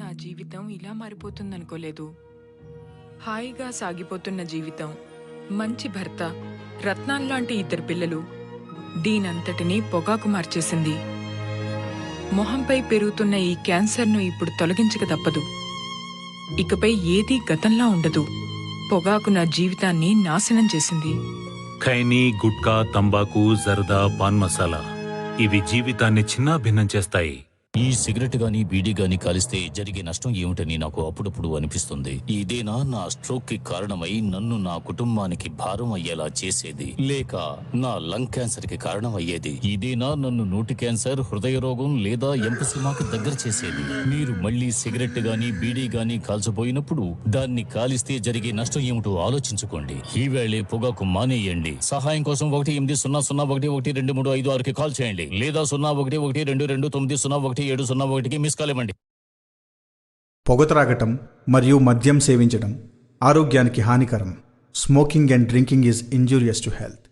నా జీవితం ఇలా మారిపోతుందనుకోలేదు. హాయిగా సాగిపోతున్న జీవితం, మంచి భర్త, రత్నాల్లాంటి ఇద్దరు పిల్లలు, దీనంతటినీ పొగాకు మార్చేసింది. మొహంపై పెరుగుతున్న ఈ క్యాన్సర్ను ఇప్పుడు తొలగించక తప్పదు. ఇకపై ఏదీ గతంలా ఉండదు. పొగాకు నా జీవితాన్ని నాశనం చేసింది. ఖైనీ, గుట్కా, తంబాకు, జర్దా, పాన్ మసాలా ఇవి జీవితాన్ని చిన్నాభిన్నం చేస్తాయి. ఈ సిగరెట్ గాని బీడీ గాని కాలిస్తే జరిగే నష్టం ఏమిటని నాకు అప్పుడప్పుడు అనిపిస్తుంది. ఇదేనా నా స్ట్రోక్ కి కారణమై నన్ను నా కుటుంబానికి భారం అయ్యేలా చేసేది, లేక నా లంగ్ క్యాన్సర్ కి కారణం అయ్యేది? ఇదేనా నన్ను నోటి క్యాన్సర్, హృదయ రోగం లేదా ఎంపసిమాకి దగ్గర చేసేది? మీరు మళ్ళీ సిగరెట్ గాని బీడీ గాని కాల్చబోయినప్పుడు దాన్ని కాలిస్తే జరిగే నష్టం ఏమిటో ఆలోచించుకోండి. ఈవేళే పొగాకు మానేయండి. సహాయం కోసం 18001112356కి కాల్ చేయండి, లేదా 01122901 701కి మిస్ కాల్ ఇవ్వండి. పొగ త్రాగటం మరియు మద్యం సేవించడం ఆరోగ్యానికి హానికరం. Smoking and drinking is injurious to health.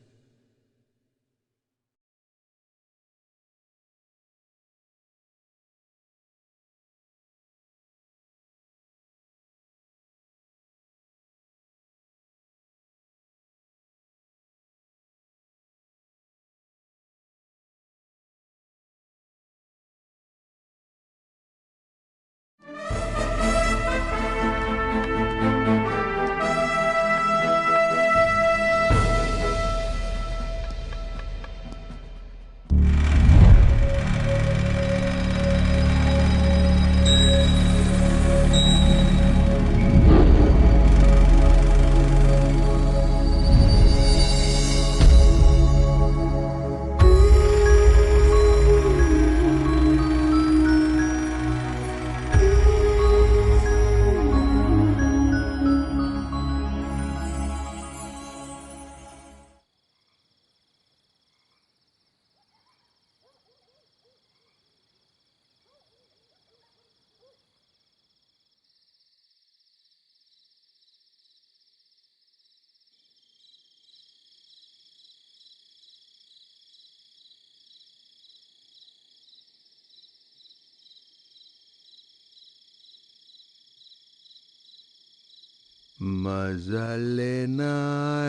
मजा लेना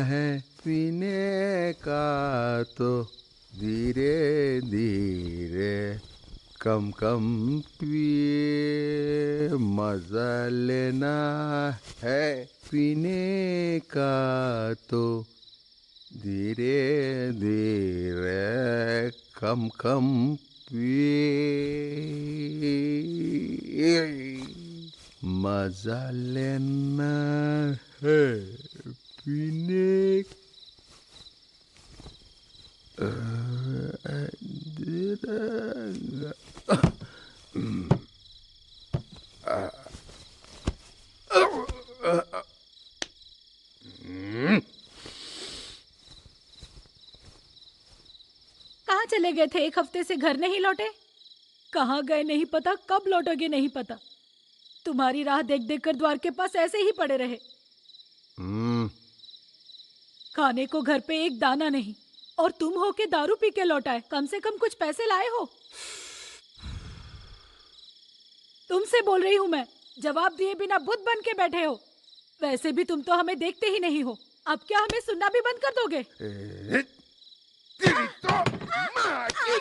है पीने का तो धीरे धीरे कम कम पिए। मजा लेना है पीने का तो धीरे धीरे कम कम पिए। मजा लेना है पीने कहाँ चले गए थे? 1 हफ्ते से घर नहीं लौटे? कहाँ गए नहीं पता, कब लौटोगे नहीं पता। तुम्हारी राह देख देख कर द्वार के पास ऐसे ही पड़े रहे। खाने को घर पे एक दाना नहीं, और तुम हो के दारू पी के लौटाए। कम से कम कुछ पैसे लाए हो? तुमसे बोल रही हूँ मैं, जवाब दिए बिना बुद्ध बन के बैठे हो। वैसे भी तुम तो हमें देखते ही नहीं हो, अब क्या हमें सुनना भी बंद कर दोगे? तेरी तो माँ की।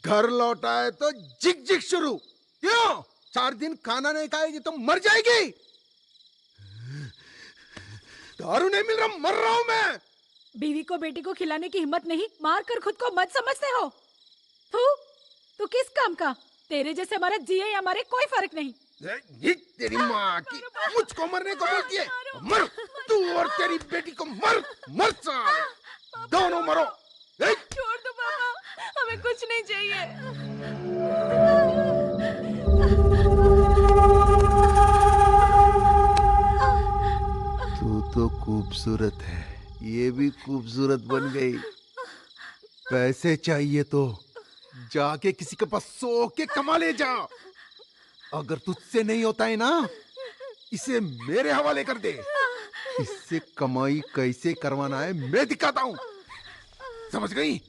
घर लौटा है तो जिग जिग शुरू। क्यों? 4 दिन खाना नहीं खाएगी तो मर जाएगी। दारू नहीं मिल रहा, मर रहा हूं मैं। बीवी को बेटी को खिलाने की हिम्मत नहीं, मार कर खुद को मत समझते हो। तू किस काम का? तेरे जैसे मरद जिए या मरे कोई फर्क नहीं। ये तेरी माँ की, मुझको मरने को बोलती है। मर, तू और तेरी बेटी को मर, मर साले, दोनों मरो। छोड़ दो पापा, हमें कुछ नहीं चाहिए। तू तो खूबसूरत है, ये भी खूबसूरत बन गई। पैसे चाहिए तो जाके किसी के पास सो के कमा ले जा। अगर तुझसे नहीं होता है ना, इसे मेरे हवाले कर दे। इससे कमाई कैसे करवाना है मैं दिखाता हूँ, समझ गई?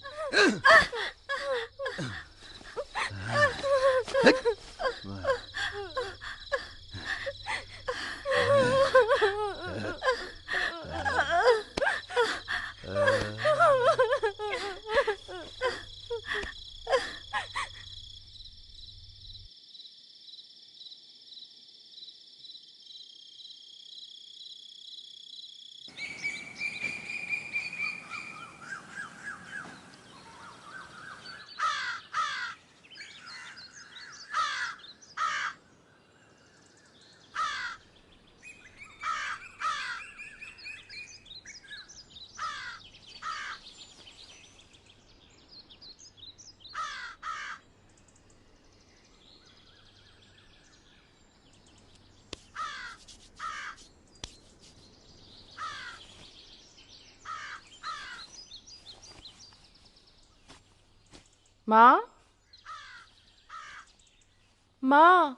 माँ, माँ,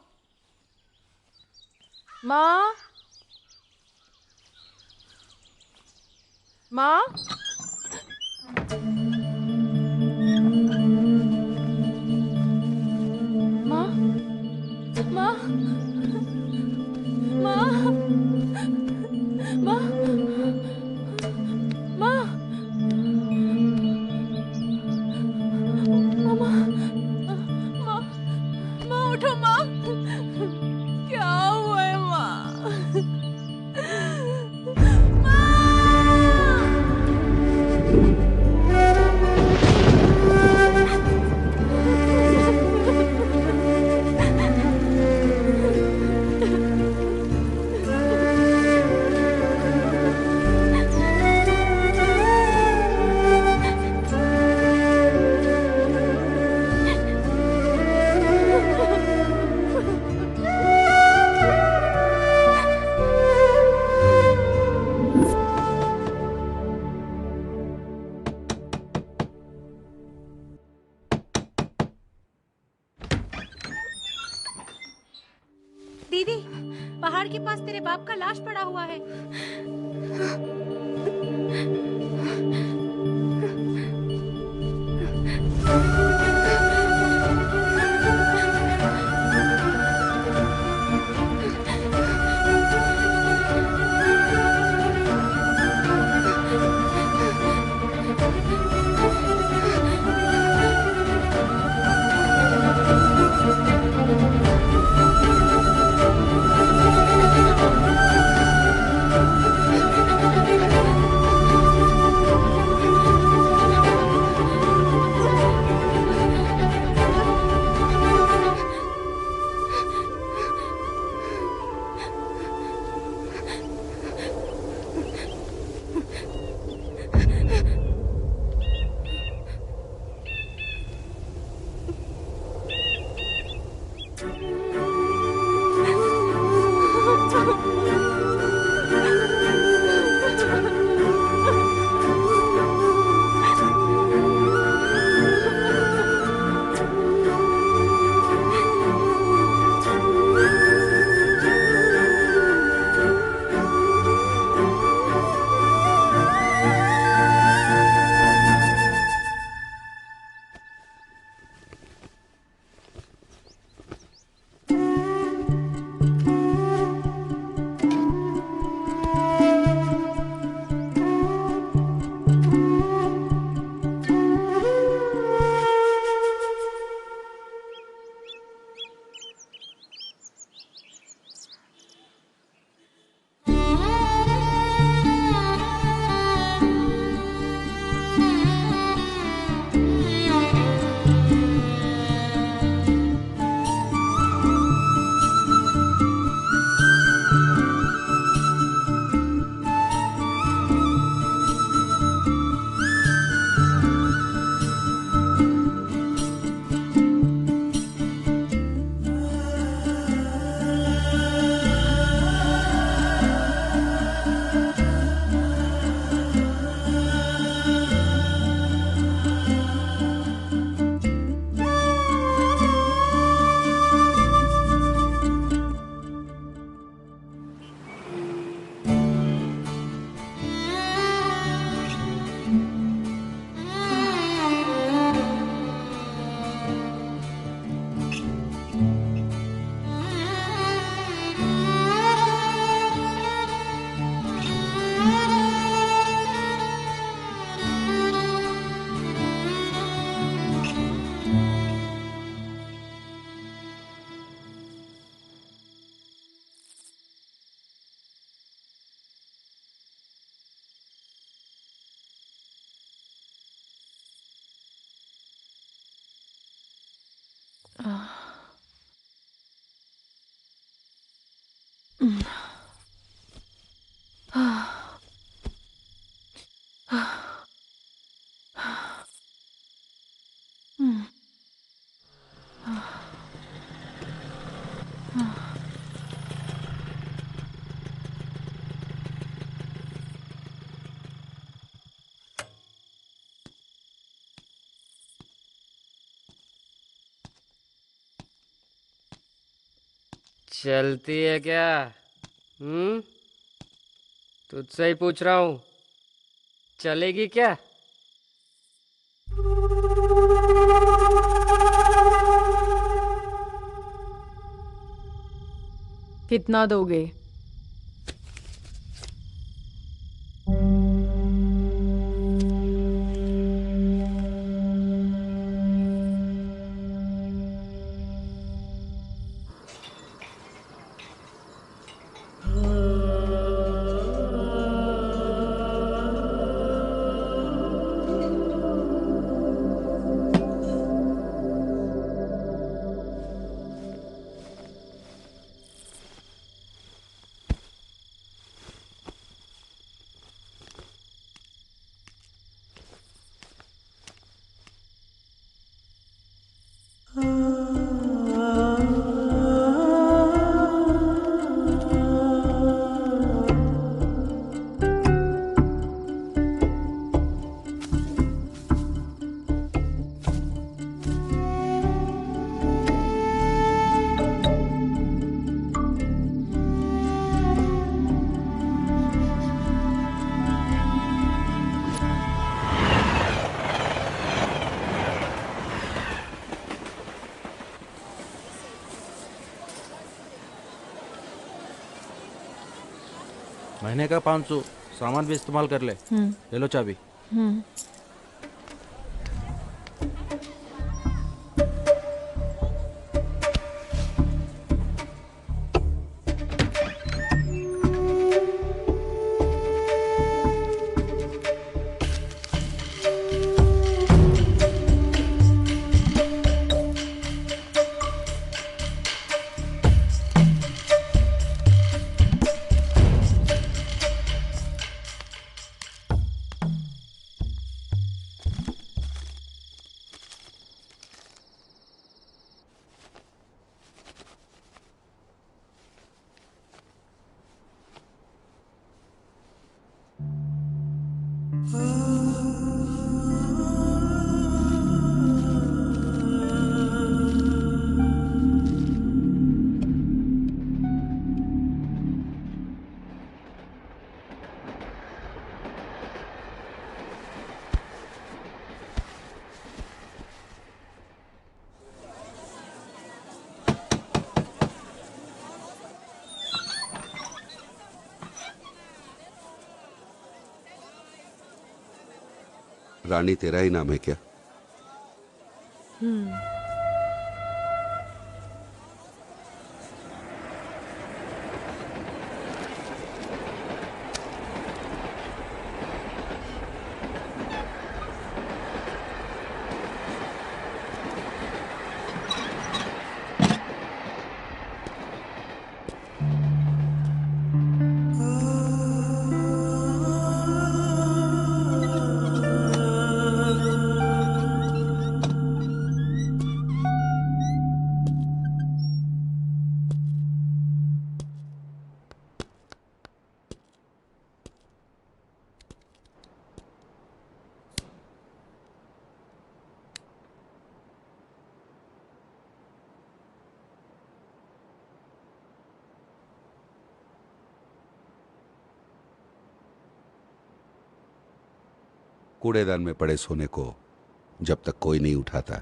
माँ, माँ, माँ, माँ, माँ, माँ, माँ, माँ, माँ उठो माँ, क्या हुआ है माँ? दीदी, पहाड़ के पास तेरे बाप का लाश पड़ा हुआ है। चलती है क्या? तुझसे ही पूछ रहा हूँ, चलेगी क्या? कितना दोगे? महीने का 500, सामान भी इस्तेमाल कर ले। ले लो चाबी। रानी तेरा ही नाम है क्या? कूड़ेदान में पड़े सोने को जब तक कोई नहीं उठाता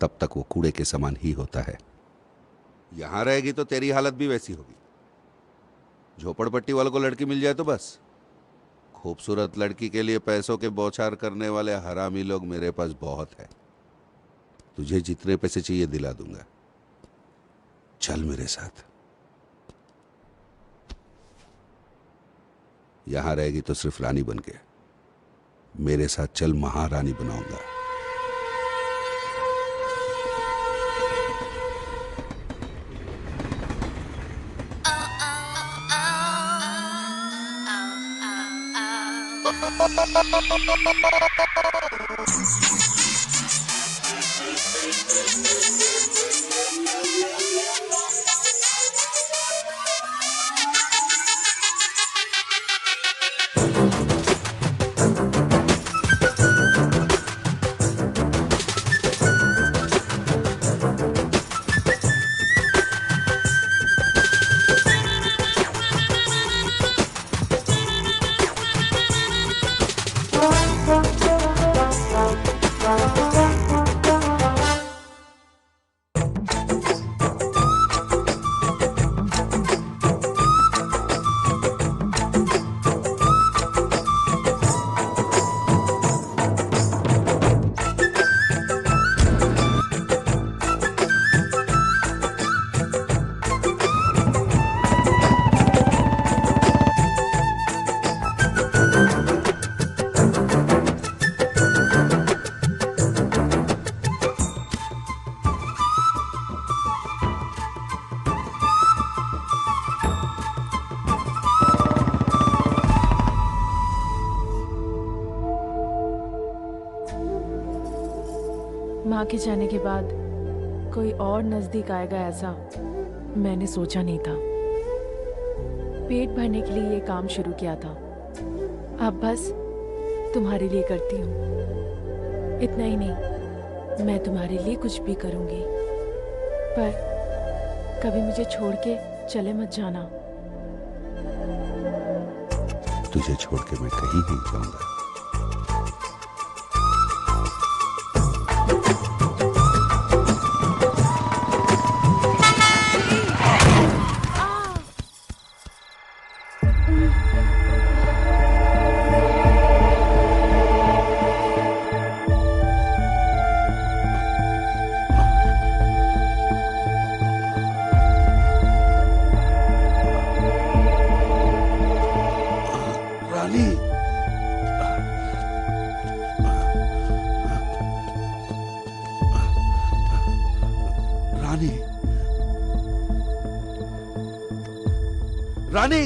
तब तक वो कूड़े के समान ही होता है। यहां रहेगी तो तेरी हालत भी वैसी होगी। झोपड़पट्टी वालों को लड़की मिल जाए तो बस। खूबसूरत लड़की के लिए पैसों के बौछार करने वाले हरामी लोग मेरे पास बहुत है। तुझे जितने पैसे चाहिए दिला दूंगा। चल मेरे साथ। यहां रहेगी तो सिर्फ रानी बन के, मेरे साथ चल महारानी बनाऊंगा। माँ के जाने के बाद कोई और नजदीक आएगा ऐसा मैंने सोचा नहीं था। पेट भरने के लिए ये काम शुरू किया था, अब बस तुम्हारे लिए करती हूँ। इतना ही नहीं, मैं तुम्हारे लिए कुछ भी करूँगी, पर कभी मुझे छोड़ के चले मत जाना। तुझे छोड़ के मैं कहीं नहीं जाऊंगा। रानी, रानी, रानी,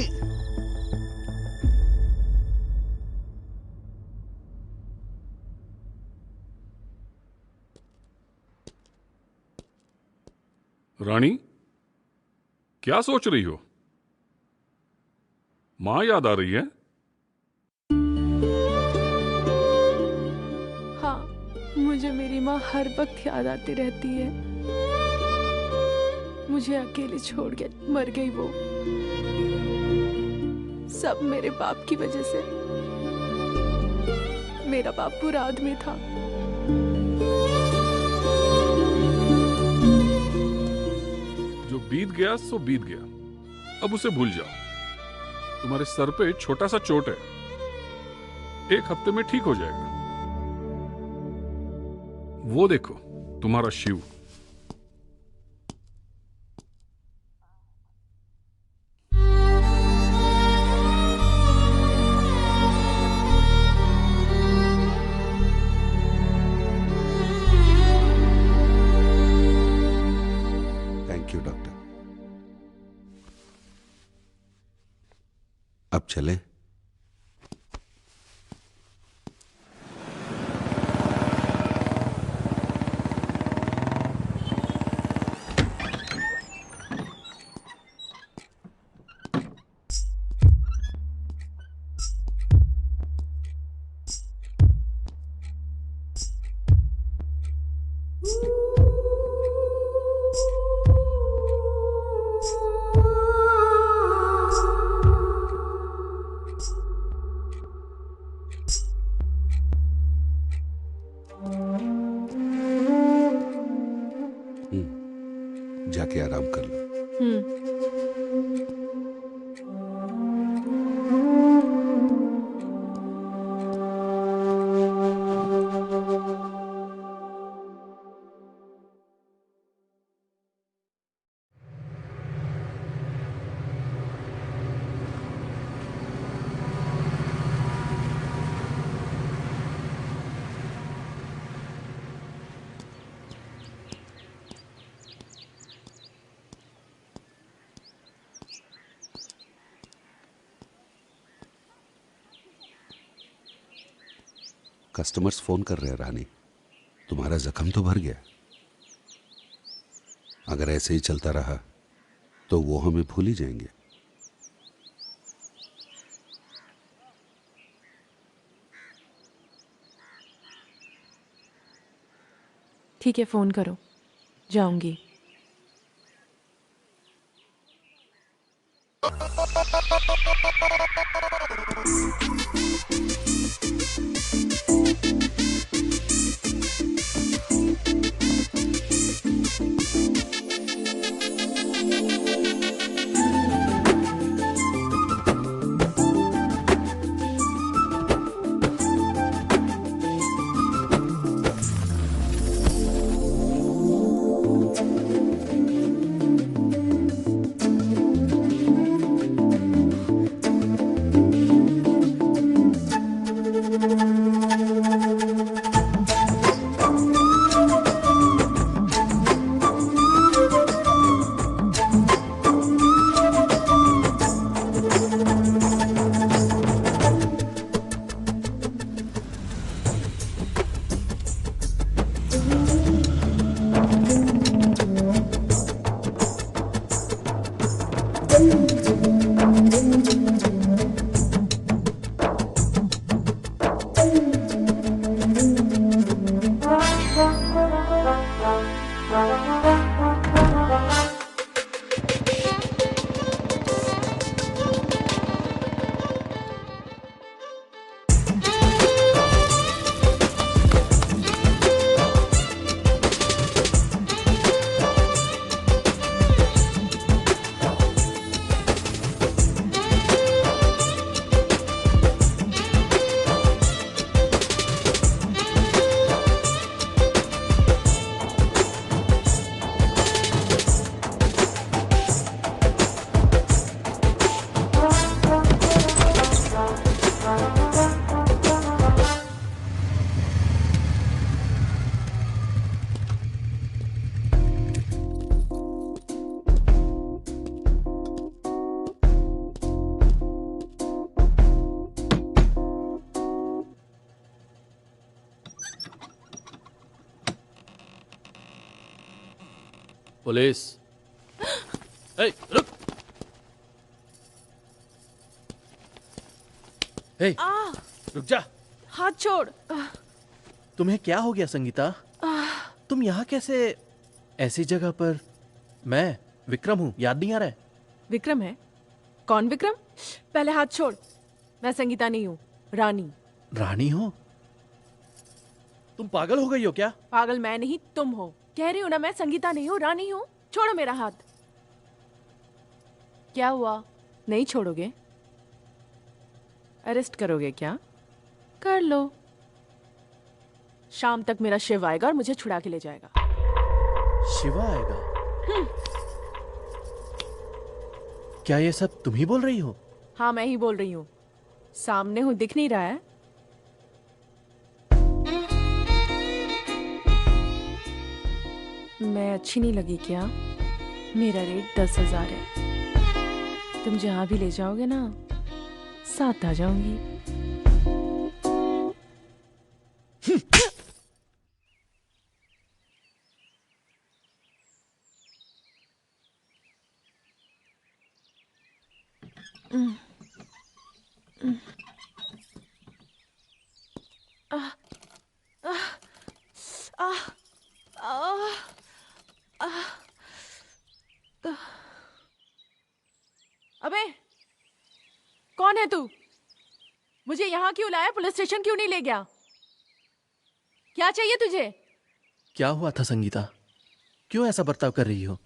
रानी, क्या सोच रही हो? माँ याद आ रही है? हाँ, मुझे मेरी माँ हर वक्त याद आती रहती है। मुझे अकेले छोड़ के मर गई वो, सब मेरे बाप की वजह से। मेरा बाप बुरा आदमी था। जो बीत गया सो बीत गया, अब उसे भूल जाओ। तुम्हारे सर पे छोटा सा चोट है, एक हफ्ते में ठीक हो जाएगा। वो देखो तुम्हारा शिव। Thank you doctor. अब चलें? जाके आराम कर लो। कस्टमर्स फोन कर रहे हैं रानी, तुम्हारा जख्म तो भर गया। अगर ऐसे ही चलता रहा तो वो हमें भूल ही जाएंगे। ठीक है, फोन करो, जाऊंगी। पुलिस। ए, रुक। ए, रुक जा। हाथ छोड़। तुम्हें क्या हो गया संगीता? तुम यहाँ कैसे? ऐसी जगह पर। मैं विक्रम हूँ, याद नहीं आ रहा है? विक्रम है? कौन विक्रम? पहले हाथ छोड़। मैं संगीता नहीं हूँ, रानी। रानी हो? तुम पागल हो गई हो क्या? पागल मैं नहीं, तुम हो। कह रही हूँ ना, मैं संगीता नहीं हूँ, रानी हूँ। छोड़ो मेरा हाथ। क्या हुआ? नहीं छोड़ोगे? अरेस्ट करोगे क्या? कर लो। शाम तक मेरा शिव आएगा और मुझे छुड़ा के ले जाएगा। शिवा आएगा? क्या ये सब तुम ही बोल रही हो? हाँ, मैं ही बोल रही हूँ। सामने हूँ, दिख नहीं रहा है? मैं अच्छी नहीं लगी क्या? मेरा रेट 10,000 है। तुम जहाँ भी ले जाओगे ना, साथ आ जाऊंगी। अबे, कौन है तू? मुझे यहाँ क्यों लाया? पुलिस स्टेशन क्यों नहीं ले गया? क्या चाहिए तुझे? क्या हुआ था संगीता? क्यों ऐसा बर्ताव कर रही हो?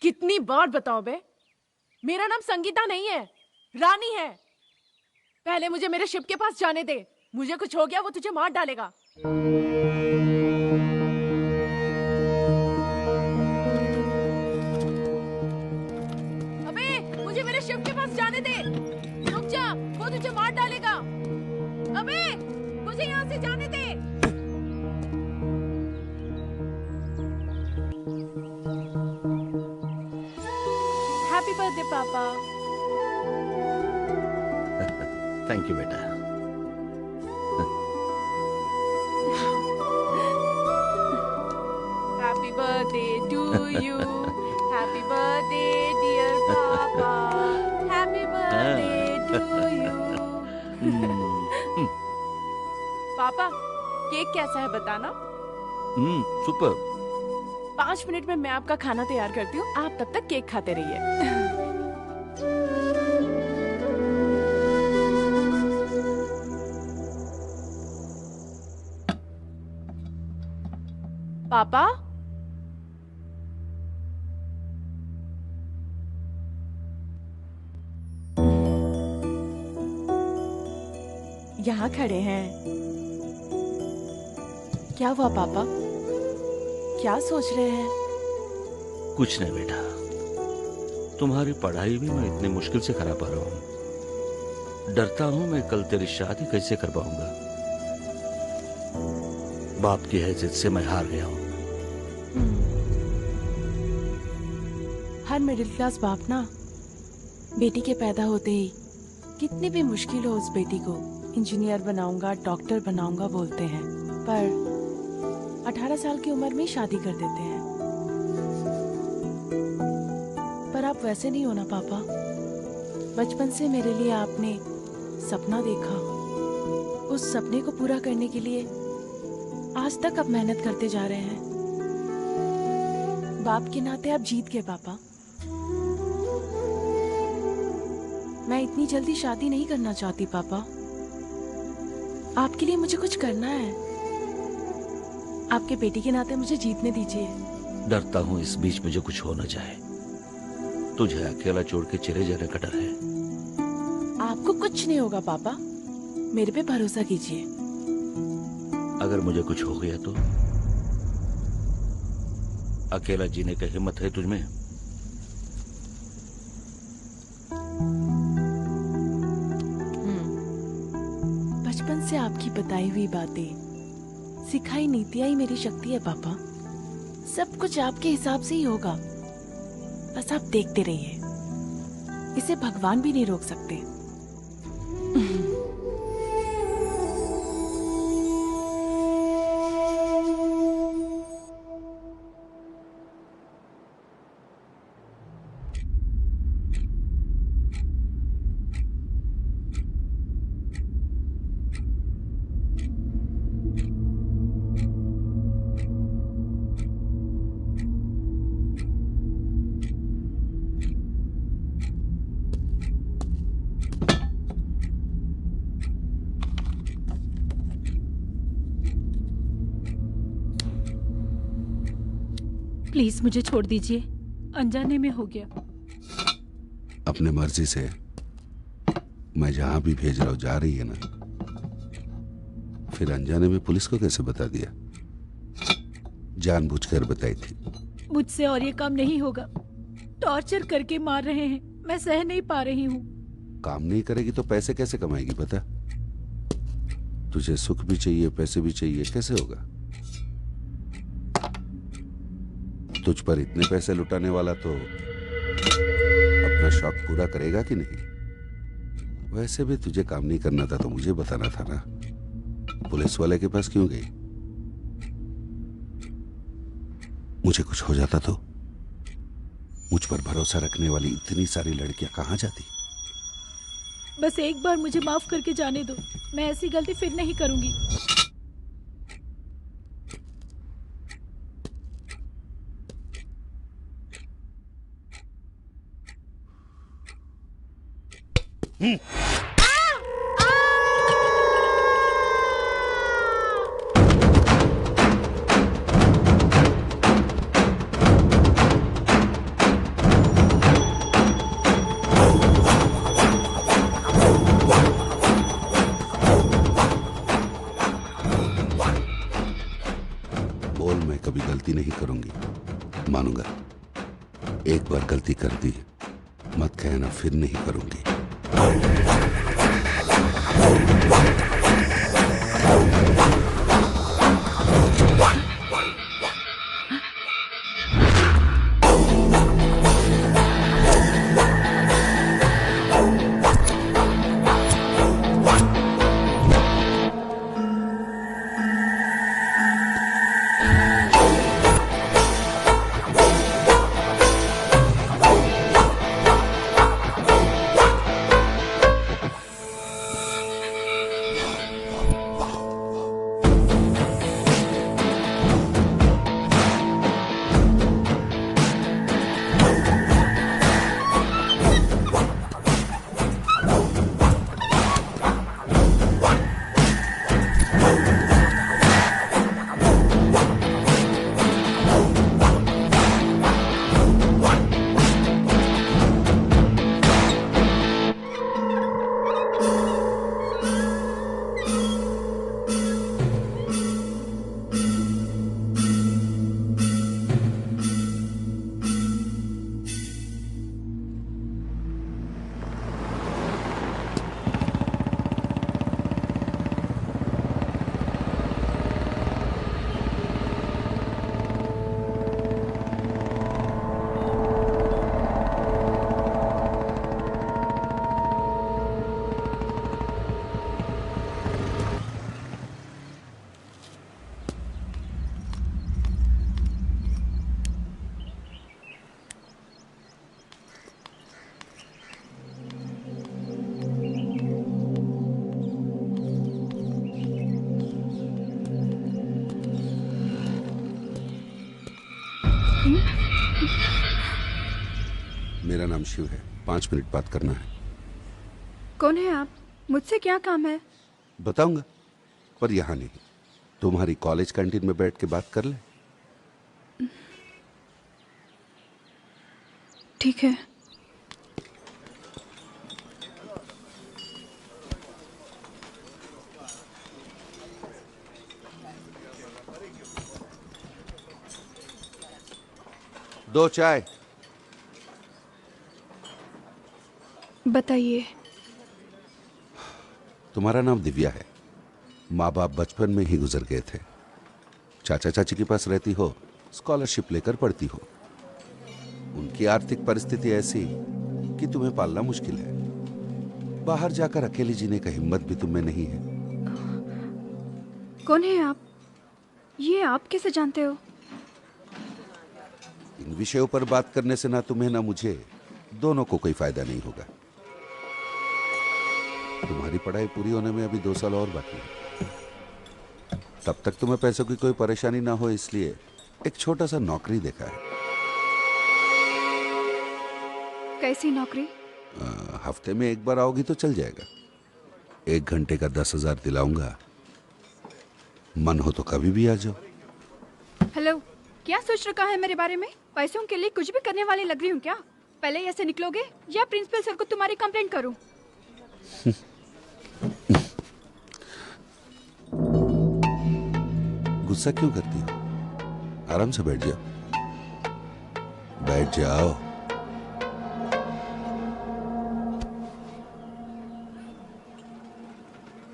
कितनी बार बताओ बे? मेरा नाम संगीता नहीं है, रानी है। पहले मुझे मेरे शिप के पास जाने दे। मुझे कुछ हो गया वो तुझे मार डालेगा। अबे, मुझे मेरे शिप के पास जाने दे। रुक जा, वो तुझे मार डालेगा। अबे, मुझे यहाँ से जाने दे। हैप्पी बर्थडे पापा। थैंक यू बेटा। Happy birthday to you. Happy birthday dear papa. Happy birthday to you. पापा, केक कैसा है बताना? सुपर। 5 मिनट में मैं आपका खाना तैयार करती हूँ, आप तब तक केक खाते रहिए। पापा, यहाँ खड़े हैं। क्या हुआ पापा? क्या सोच रहे हैं? कुछ नहीं बेटा, तुम्हारी पढ़ाई भी मैं इतनी मुश्किल से करा पा रहा हूँ। डरता हूँ मैं कल तेरी शादी कैसे कर पाऊंगा। बाप की हैसियत से मैं हार गया हूँ। हर मिडिल क्लास बाप ना बेटी के पैदा होते ही कितनी भी मुश्किल हो उस बेटी को इंजीनियर बनाऊंगा, डॉक्टर बनाऊंगा बोलते हैं, पर 18 साल की उम्र में शादी कर देते हैं। पर आप वैसे नहीं हो ना पापा। बचपन से मेरे लिए आपने सपना देखा, उस सपने को पूरा करने के लिए आज तक आप मेहनत करते जा रहे हैं। बाप के नाते आप जीत गए पापा। मैं इतनी जल्दी शादी नहीं करना चाहती पापा। आपके लिए मुझे कुछ करना है। आपके बेटी के नाते मुझे जीतने दीजिए। डरता हूँ इस बीच मुझे कुछ हो न जाए। तुझे अकेला छोड़ के चले जाने का डर है। आपको कुछ नहीं होगा पापा, मेरे पे भरोसा कीजिए। अगर मुझे कुछ हो गया तो? अकेला जीने की हिम्मत है तुझमें? बचपन से आपकी बताई हुई बातें, सिखाई नीतियां ही मेरी शक्ति है पापा। सब कुछ आपके हिसाब से ही होगा, बस आप देखते रहिए। इसे भगवान भी नहीं रोक सकते। प्लीज मुझे छोड़ दीजिए, अनजाने में हो गया। अपने मर्जी से मैं जहां भी भेज रहा हूं जा रही है ना, फिर अनजाने में पुलिस को कैसे बता दिया? जानबूझकर बताई थी। मुझसे और ये काम नहीं होगा। टॉर्चर करके मार रहे हैं, मैं सह नहीं पा रही हूँ। काम नहीं करेगी तो पैसे कैसे कमाएगी बता? तुझे सुख भी चाहिए, पैसे भी चाहिए, कैसे होगा? तुझ पर इतने पैसे लुटाने वाला तो अपना शौक पूरा करेगा कि नहीं? वैसे भी तुझे काम नहीं करना था तो मुझे बताना था ना। पुलिस वाले के पास क्यों गई? मुझे कुछ हो जाता तो मुझ पर भरोसा रखने वाली इतनी सारी लड़कियां कहां जाती? बस एक बार मुझे माफ करके जाने दो, मैं ऐसी गलती फिर नहीं करूंगी। बोल, मैं कभी गलती नहीं करूंगी, मानूंगा। एक बार गलती कर दी, मत कहना फिर नहीं करूंगी। मेरा नाम शिव है, 5 मिनट बात करना है। कौन है आप? मुझसे क्या काम है? बताऊंगा, पर यहाँ नहीं। तुम्हारी कॉलेज कैंटीन में बैठ के बात कर ले। ठीक है। दो चाय। बताइए। तुम्हारा नाम दिव्या है। माँ बाप बचपन में ही गुजर गए थे। चाचा चाची के पास रहती हो, स्कॉलरशिप लेकर पढ़ती हो। उनकी आर्थिक परिस्थिति ऐसी कि तुम्हें पालना मुश्किल है। बाहर जाकर अकेली जीने का हिम्मत भी तुम्हें नहीं है। कौन है आप? ये आप कैसे जानते हो? इन विषयों पर बात करने से ना तुम्हें ना मुझे, दोनों को कोई फायदा नहीं होगा। तुम्हारी पढ़ाई पूरी होने में अभी 2 साल और बाकी है। तब तक तुम्हें पैसों की कोई परेशानी ना हो, इसलिए एक छोटा सा नौकरी देखा है। कैसी नौकरी? हफ्ते में 1 बार आओगी तो चल जाएगा। 1 घंटे का 10,000 दिलाऊंगा। मन हो तो कभी भी आ जाओ। हेलो, क्या सोच रखा है मेरे बारे में? पैसों के लिए कुछ भी करने वाली लग रही हूँ क्या? पहले ऐसे निकलोगे या प्रिंसिपल सर को तुम्हारी कंप्लेंट करूँ? गुस्सा क्यों करती हो? आराम से बैठ जाओ, बैठ जाओ।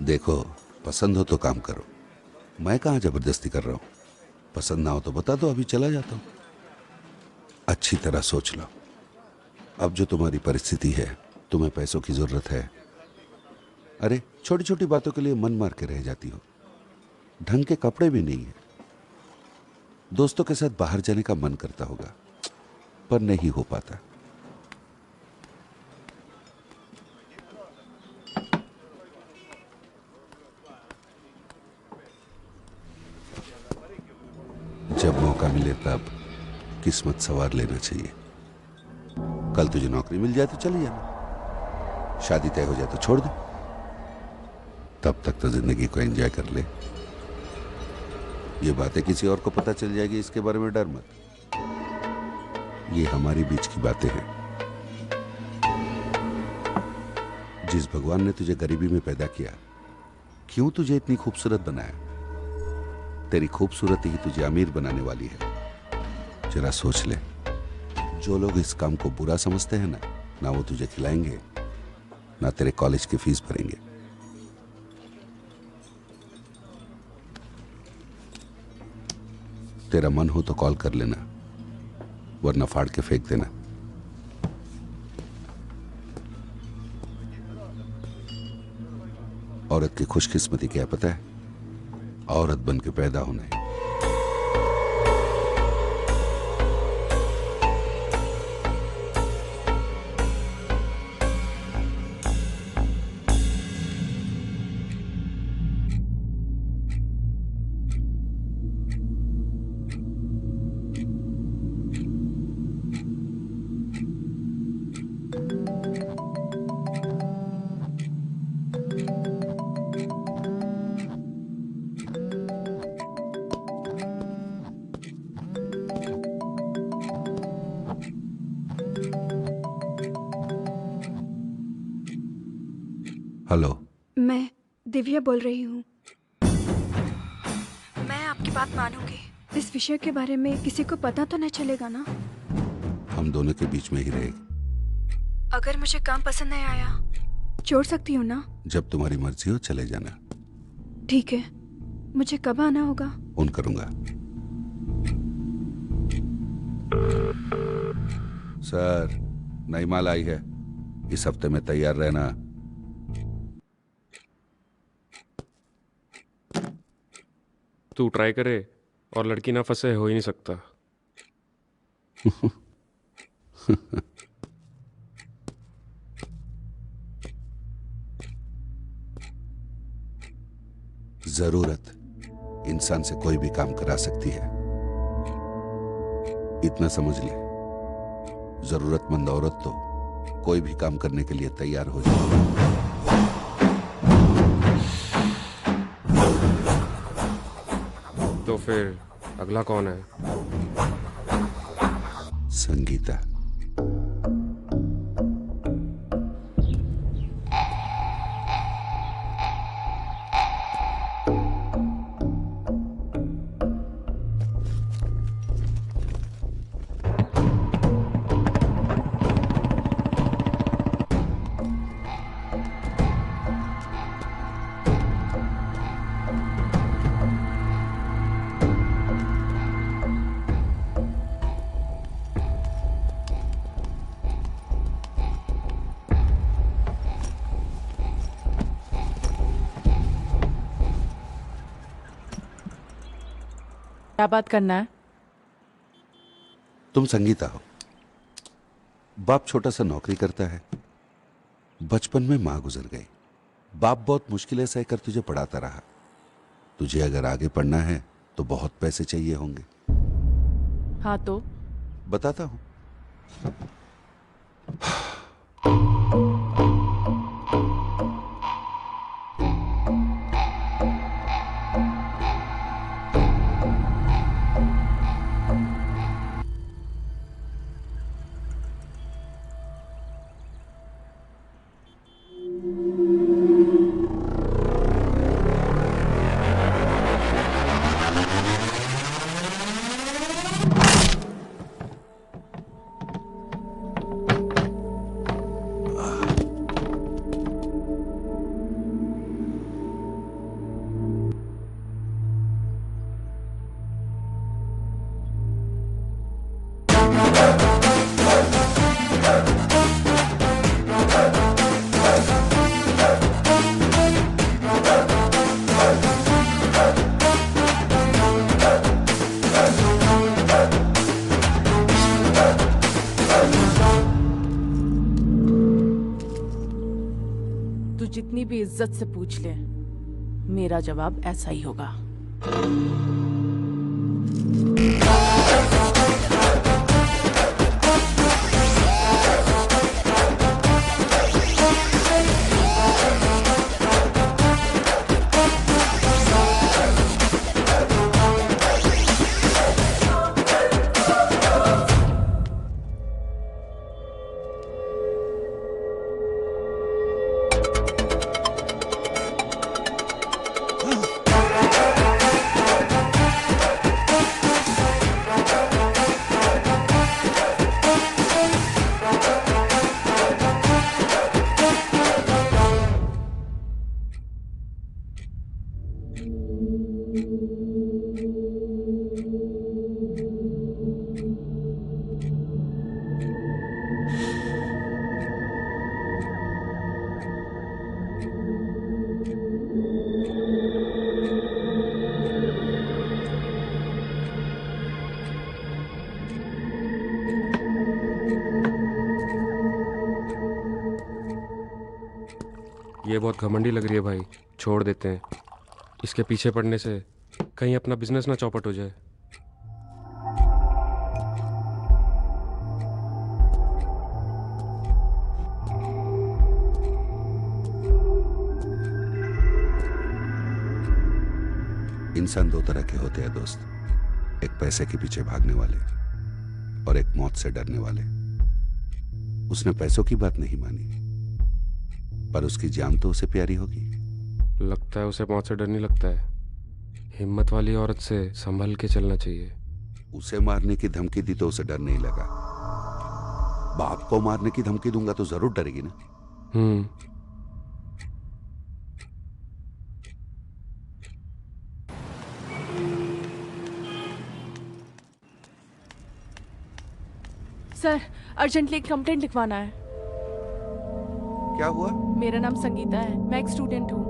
देखो, पसंद हो तो काम करो, मैं कहाँ जबरदस्ती कर रहा हूँ। पसंद ना हो तो बता दो, अभी चला जाता हूँ। अच्छी तरह सोच लो, अब जो तुम्हारी परिस्थिति है, तुम्हें पैसों की जरूरत है। अरे छोटी छोटी बातों के लिए मन मार के रह जाती हो। ढंग के कपड़े भी नहीं है। दोस्तों के साथ बाहर जाने का मन करता होगा, पर नहीं हो पाता। जब मौका मिले तब किस्मत सवार लेना चाहिए। कल तुझे नौकरी मिल जाए तो चली जाना, शादी तय हो जाए तो छोड़ दे। तब तक तो जिंदगी को एंजॉय कर ले। ये बातें किसी और को पता चल जाएगी, इसके बारे में डर मत। ये हमारी बीच की बातें हैं। जिस भगवान ने तुझे गरीबी में पैदा किया, क्यों तुझे इतनी खूबसूरत बनाया? तेरी खूबसूरती ही तुझे अमीर बनाने वाली है। जरा सोच ले, जो लोग इस काम को बुरा समझते हैं ना वो तुझे खिलाएंगे, ना तेरे कॉलेज की फीस भरेंगे। तेरा मन हो तो कॉल कर लेना, वरना फाड़ के फेंक देना। औरत की खुशकिस्मती क्या पता है? औरत बन के पैदा होना है। हेलो, मैं दिव्या बोल रही हूँ। मैं आपकी बात मानूंगी। इस विषय के बारे में किसी को पता तो नहीं चलेगा ना? हम दोनों के बीच में ही रहेगी। अगर मुझे काम पसंद नहीं आया, छोड़ सकती हूँ ना? जब तुम्हारी मर्जी हो चले जाना। ठीक है। मुझे कब आना होगा? फोन करूंगा। सर, नई माल आई है, इस हफ्ते में तैयार रहना। तू ट्राई करे और लड़की ना फंसे, हो ही नहीं सकता। जरूरत इंसान से कोई भी काम करा सकती है। इतना समझ ले, जरूरतमंद औरत तो कोई भी काम करने के लिए तैयार हो जाए। तो फिर अगला कौन है? संगीता। क्या बात करना है? तुम संगीता हो। बाप छोटा सा नौकरी करता है। बचपन में मां गुजर गई। बाप बहुत मुश्किलें सहकर तुझे पढ़ाता रहा। तुझे अगर आगे पढ़ना है तो बहुत पैसे चाहिए होंगे। हाँ तो बताता हूं। तू जितनी भी इज्जत से पूछ ले, मेरा जवाब ऐसा ही होगा। ये बहुत घमंडी लग रही है भाई, छोड़ देते हैं। इसके पीछे पड़ने से कहीं अपना बिजनेस ना चौपट हो जाए। इंसान दो तरह के होते हैं दोस्त, एक पैसे के पीछे भागने वाले और एक मौत से डरने वाले। उसने पैसों की बात नहीं मानी, पर उसकी जान तो उसे प्यारी होगी। लगता है उसे मौत से डर नहीं लगता है। हिम्मत वाली औरत से संभल के चलना चाहिए। उसे मारने की धमकी दी तो उसे डर नहीं लगा। बाप को मारने की धमकी दूंगा तो जरूर डरेगी ना। सर, अर्जेंटली एक कंप्लेंट लिखवाना है। क्या हुआ? मेरा नाम संगीता है, मैं एक स्टूडेंट हूँ।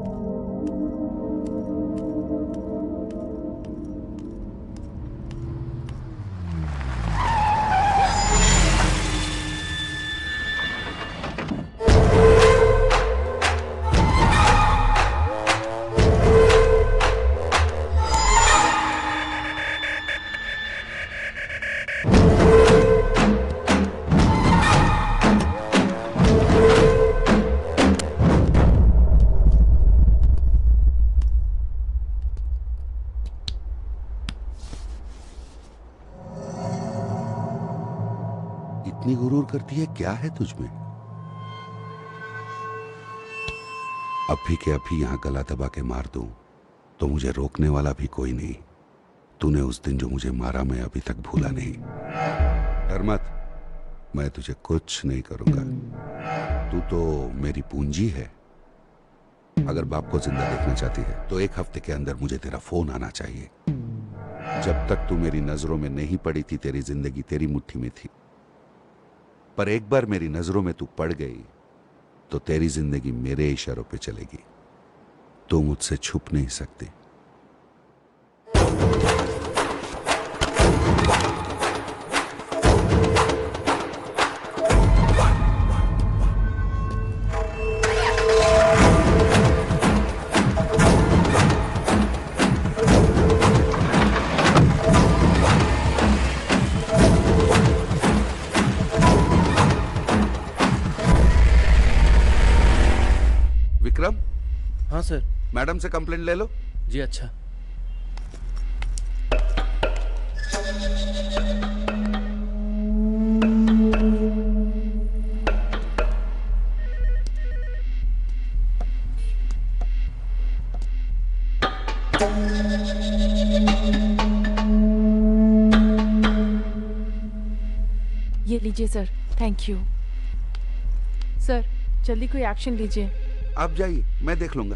इतनी गुरूर करती है, क्या है तुझमें? अभी के अभी यहां गला दबा के मार दूं तो मुझे रोकने वाला भी कोई नहीं। तूने उस दिन जो मुझे मारा मैं अभी तक भूला नहीं। डर मत, मैं तुझे कुछ नहीं करूंगा। तू तो मेरी पूंजी है। अगर बाप को जिंदा देखना चाहती है तो एक हफ्ते के अंदर मुझे तेरा फोन आना चाहिए। जब तक तू मेरी नजरों में नहीं पड़ी थी तेरी जिंदगी तेरी मुट्ठी में थी, पर एक बार मेरी नजरों में तू पड़ गई तो तेरी जिंदगी मेरे इशारों पे चलेगी। तू मुझसे छुप नहीं सकती। विक्रम? हाँ सर। मैडम से कंप्लेंट ले लो। जी अच्छा। ये लीजिए सर, थैंक यू। सर, जल्दी कोई एक्शन लीजिए। आप जाइए, मैं देख लूंगा।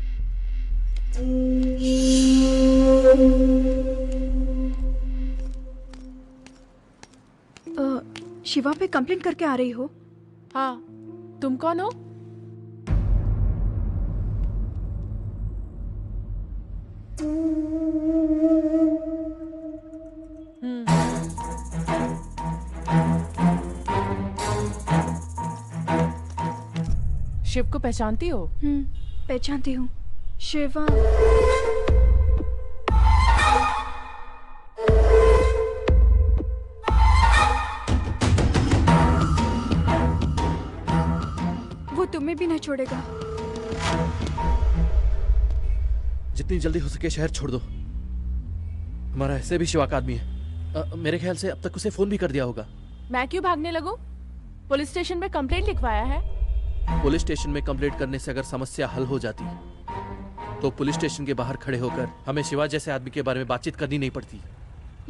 शिवा पे कंप्लेंट करके आ रही हो? हाँ, तुम कौन हो? शिव को पहचानती हो? पहचानती हूँ। शिवा वो तुम्हें भी नहीं छोड़ेगा। जितनी जल्दी हो सके शहर छोड़ दो। हमारा ऐसे भी शिवा का आदमी है। मेरे ख्याल से अब तक उसे फोन भी कर दिया होगा। मैं क्यों भागने लगूं? पुलिस स्टेशन में कंप्लेंट लिखवाया है। पुलिस स्टेशन में कंप्लेंट करने से अगर समस्या हल हो जाती तो पुलिस स्टेशन के बाहर खड़े होकर हमें शिवा जैसे आदमी के बारे में बातचीत करनी नहीं पड़ती।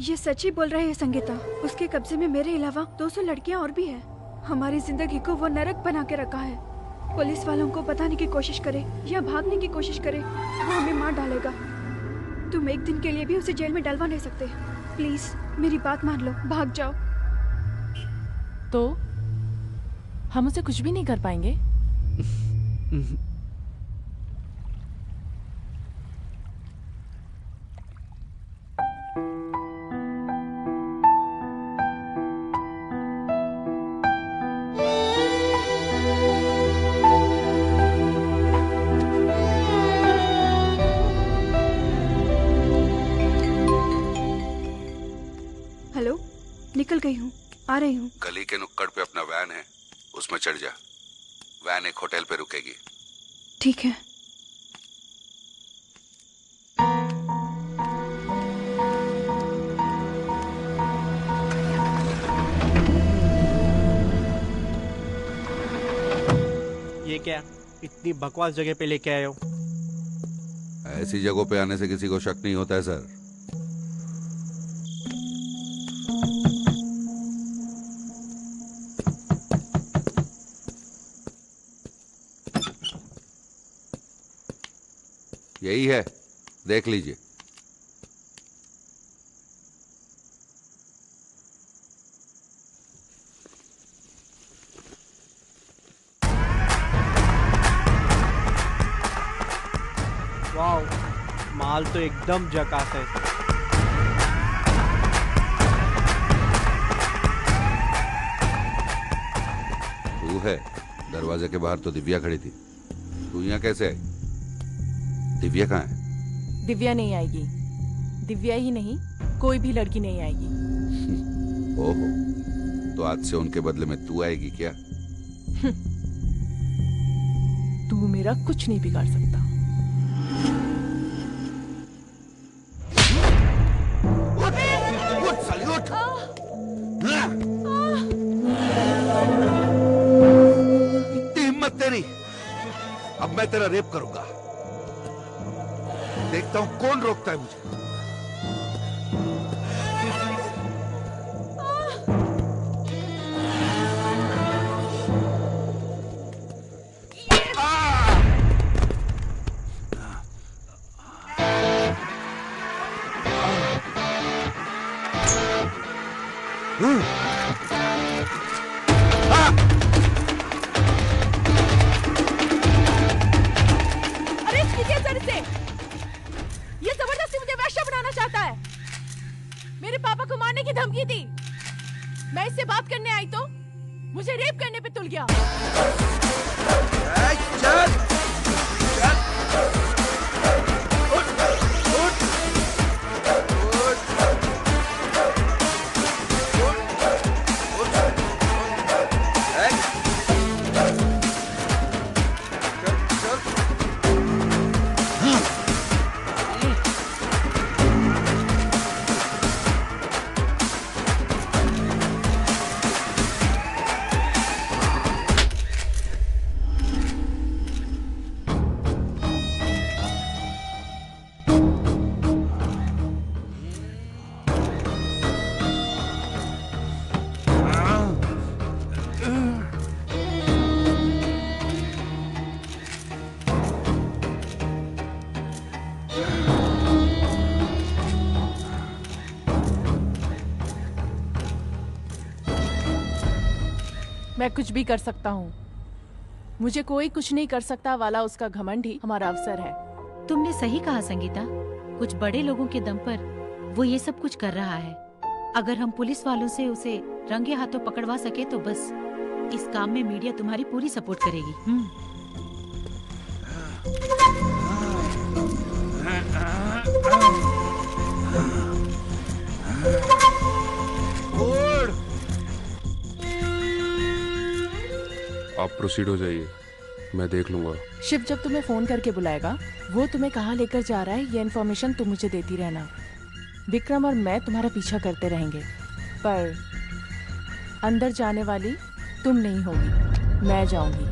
ये सच ही बोल रहे हैं संगीता। उसके कब्जे में मेरे अलावा 200 लड़कियां और भी हैं। हमारी जिंदगी को वो नरक बना के रखा है। पुलिस वालों को बताने की कोशिश करे या भागने की कोशिश करे, वो हमें मार डालेगा। तुम एक दिन के लिए भी उसे जेल में डलवा नहीं सकते। प्लीज मेरी बात मान लो, भाग जाओ। तो हम उसे कुछ भी नहीं कर पाएंगे? हेलो, निकल गई हूँ, आ रही हूँ। गली के नुक्कड़ पे अपना वैन है, उसमें चढ़ जा। वैन एक होटल पे रुकेगी। ठीक है। ये क्या इतनी बकवास जगह पे लेके आए हो? ऐसी जगहों पे आने से किसी को शक नहीं होता है सर। यही है, देख लीजिए। वाओ, माल तो एकदम झकास है। तू है? दरवाजे के बाहर तो दिव्या खड़ी थी। तू यहाँ कैसे आई? दिव्या कहाँ है? दिव्या नहीं आएगी। दिव्या ही नहीं, कोई भी लड़की नहीं आएगी। ओहो, तो आज से उनके बदले में तू आएगी क्या? तू मेरा कुछ नहीं बिगाड़ सकता। इतनी हिम्मत तेरी? अब मैं तेरा रेप करूंगा। देखता हूं कौन रोकता है मुझे। अरे इसकी जड़ से ये जबरदस्ती मुझे वैश्या बनाना चाहता है। मेरे पापा को मारने की धमकी दी। मैं इससे बात करने आई तो मुझे रेप करने पे तुल गया। चल मैं कुछ भी कर सकता हूँ। मुझे कोई कुछ नहीं कर सकता वाला उसका घमंड ही हमारा अवसर है। तुमने सही कहा संगीता, कुछ बड़े लोगों के दम पर वो ये सब कुछ कर रहा है। अगर हम पुलिस वालों से उसे रंगे हाथों पकड़वा सके तो बस इस काम में मीडिया तुम्हारी पूरी सपोर्ट करेगी। आप प्रोसीड हो जाइए, मैं देख लूंगा। शिव जब तुम्हें फोन करके बुलाएगा, वो तुम्हें कहाँ लेकर जा रहा है ये इन्फॉर्मेशन तुम मुझे देती रहना। विक्रम और मैं तुम्हारा पीछा करते रहेंगे, पर अंदर जाने वाली तुम नहीं होगी, मैं जाऊंगी।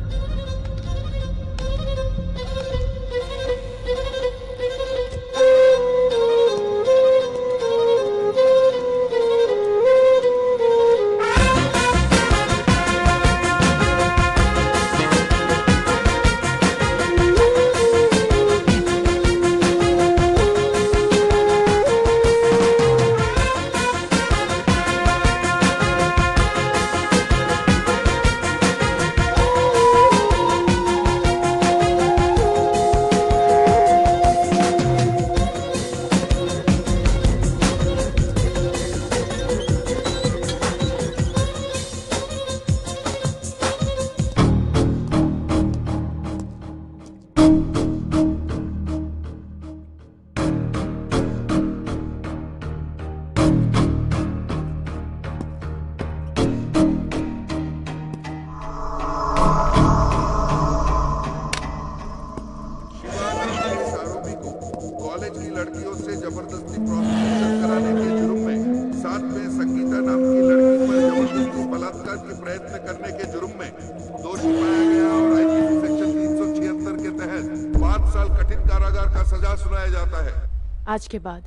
आज के बाद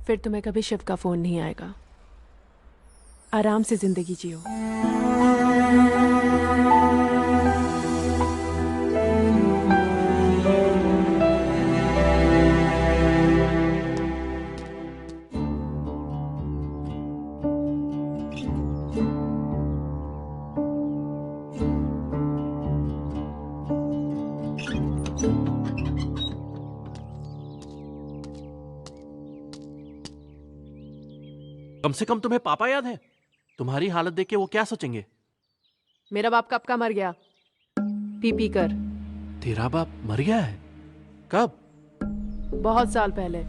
फिर तुम्हें कभी शिव का फोन नहीं आएगा। आराम से जिंदगी जियो। कम से कम तुम्हें पापा याद है? तुम्हारी हालत देख के वो क्या सोचेंगे? मेरा बाप कब का मर गया, पी पी कर। तेरा बाप मर गया है? कब? बहुत साल पहले।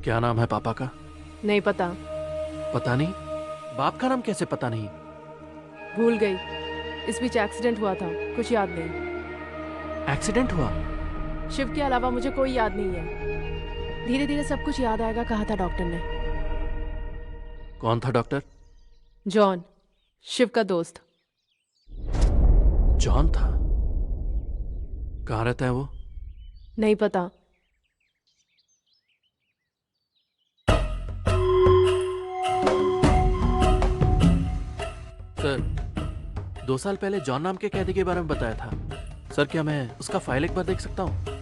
क्या नाम है पापा का? नहीं पता। पता नहीं? बाप का नाम कैसे पता नहीं? भूल गई। इस बीच एक्सीडेंट हुआ था, कुछ याद नहीं। एक्सीडेंट हुआ? शिव के अलावा मुझे कोई याद नहीं है। धीरे धीरे सब कुछ याद आएगा, कहा था डॉक्टर ने। कौन था डॉक्टर? जॉन, शिव का दोस्त। जॉन था? कहाँ रहता है वो? नहीं पता। सर, 2 साल पहले जॉन नाम के कैदी के बारे में बताया था। सर, क्या मैं उसका फाइल एक बार देख सकता हूँ?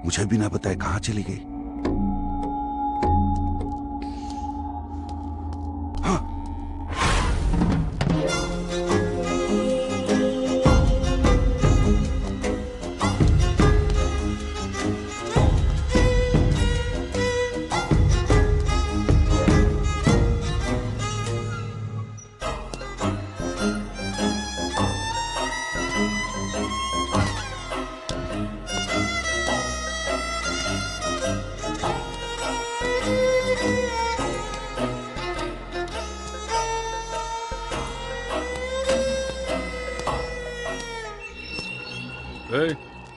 मुझे भी ना बताए कहां चली गई। हाँ।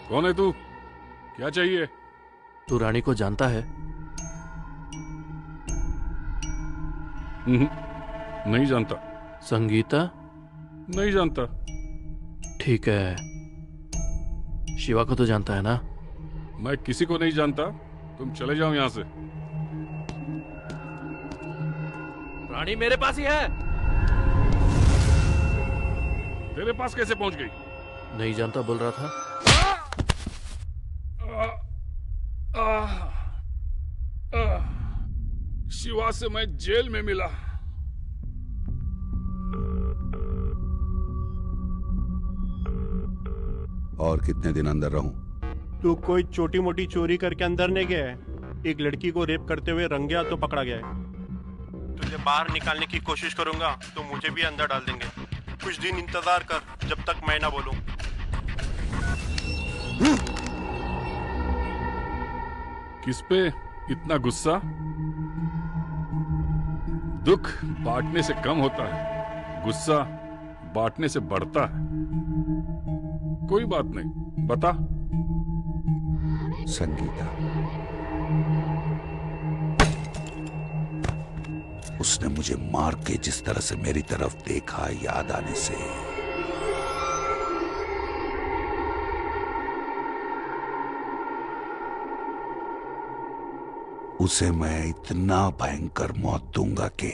कौन है तू? क्या चाहिए? तू रानी को जानता है? नहीं जानता। संगीता? नहीं जानता। ठीक है, शिवा को तो जानता है ना? मैं किसी को नहीं जानता, तुम चले जाओ यहां से। रानी मेरे पास ही है। तेरे पास कैसे पहुंच गई? नहीं जानता, बोल रहा था। शिवा से मैं जेल में मिला। और कितने दिन अंदर रहूं? तू कोई छोटी मोटी चोरी करके अंदर नहीं गया है। एक लड़की को रेप करते हुए रंगे हाथों पकड़ा गया है। तुझे बाहर निकालने की कोशिश करूंगा तो मुझे भी अंदर डाल देंगे। कुछ दिन इंतजार कर जब तक मैं ना बोलूं। किस पे इतना गुस्सा? दुख बांटने से कम होता है, गुस्सा बांटने से बढ़ता है। कोई बात नहीं, बता। संगीता, उसने मुझे मार के जिस तरह से मेरी तरफ देखा, याद आने से उसे मैं इतना भयंकर मौत दूंगा कि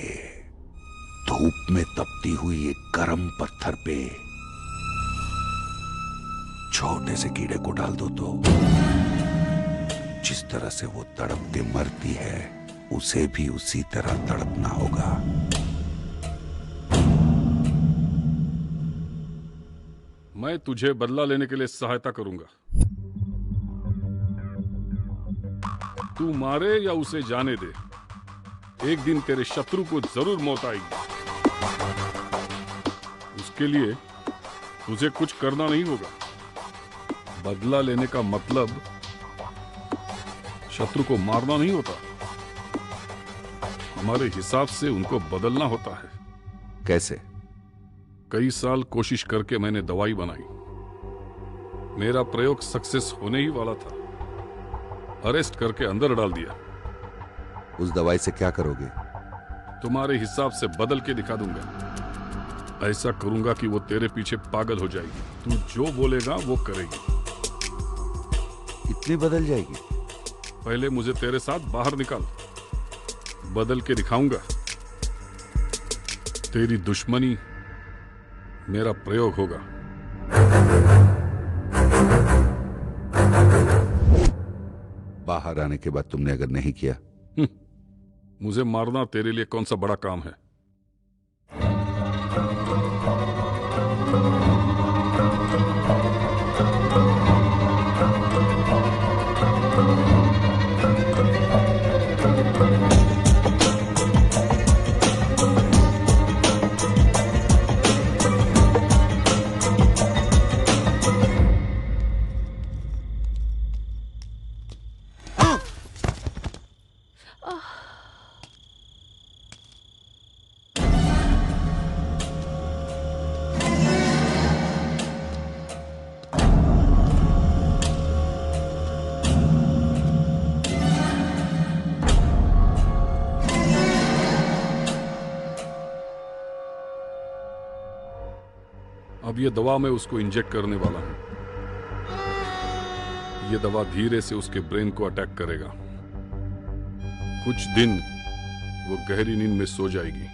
धूप में तपती हुई एक गर्म पत्थर पे छोटे से कीड़े को डाल दो तो जिस तरह से वो तड़प के मरती है, उसे भी उसी तरह तड़पना होगा। मैं तुझे बदला लेने के लिए सहायता करूंगा। तू मारे या उसे जाने दे, एक दिन तेरे शत्रु को जरूर मौत आएगी। उसके लिए तुझे कुछ करना नहीं होगा। बदला लेने का मतलब शत्रु को मारना नहीं होता, हमारे हिसाब से उनको बदलना होता है। कैसे? कई साल कोशिश करके मैंने दवाई बनाई। मेरा प्रयोग सक्सेस होने ही वाला था। अरेस्ट करके अंदर डाल दिया। उस दवाई से क्या करोगे? तुम्हारे हिसाब से बदल के दिखा दूंगा। ऐसा करूंगा कि वो तेरे पीछे पागल हो जाएगी। तू जो बोलेगा वो करेगी। इतनी बदल जाएगी? पहले मुझे तेरे साथ बाहर निकाल, बदल के दिखाऊंगा। तेरी दुश्मनी मेरा प्रयोग होगा। बाहर आने के बाद तुमने अगर नहीं किया? मुझे मारना तेरे लिए कौन सा बड़ा काम है? अब ये दवा मैं उसको इंजेक्ट करने वाला हूं। ये दवा धीरे से उसके ब्रेन को अटैक करेगा। कुछ दिन वो गहरी नींद में सो जाएगी।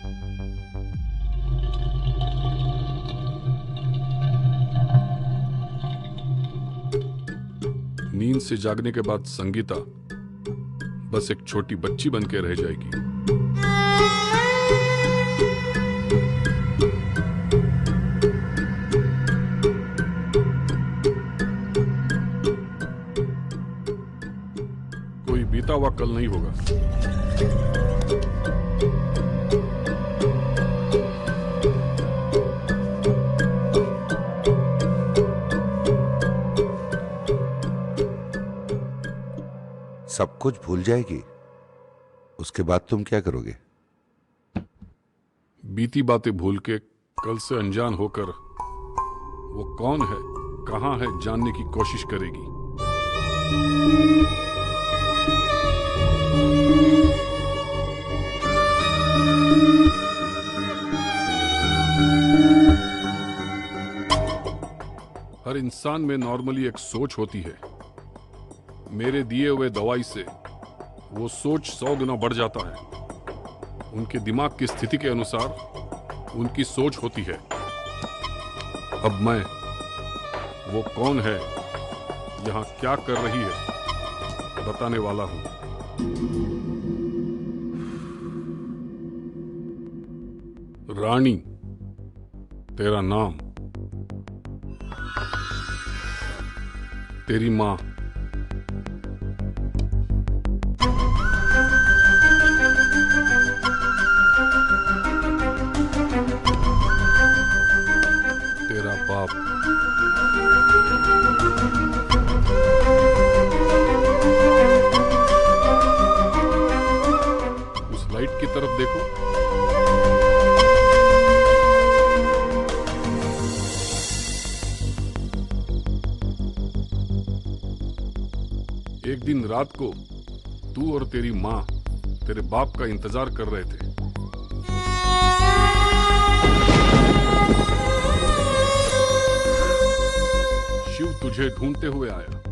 नींद से जागने के बाद संगीता बस एक छोटी बच्ची बन के रह जाएगी। बीता हुआ कल नहीं होगा। सब कुछ भूल जाएगी। उसके बाद तुम क्या करोगे? बीती बातें भूल के कल से अनजान होकर वो कौन है, कहां है, जानने की कोशिश करेगी। हर इंसान में नॉर्मली एक सोच होती है। मेरे दिए हुए दवाई से वो सोच 100 गुना बढ़ जाता है। उनके दिमाग की स्थिति के अनुसार उनकी सोच होती है। अब मैं वो कौन है, यहाँ क्या कर रही है, बताने वाला हूं। रानी तेरा नाम, तेरी मां, तेरा बाप, उस लाइट की तरफ देखो। एक दिन रात को तू और तेरी मां तेरे बाप का इंतजार कर रहे थे। शिव तुझे ढूंढते हुए आया।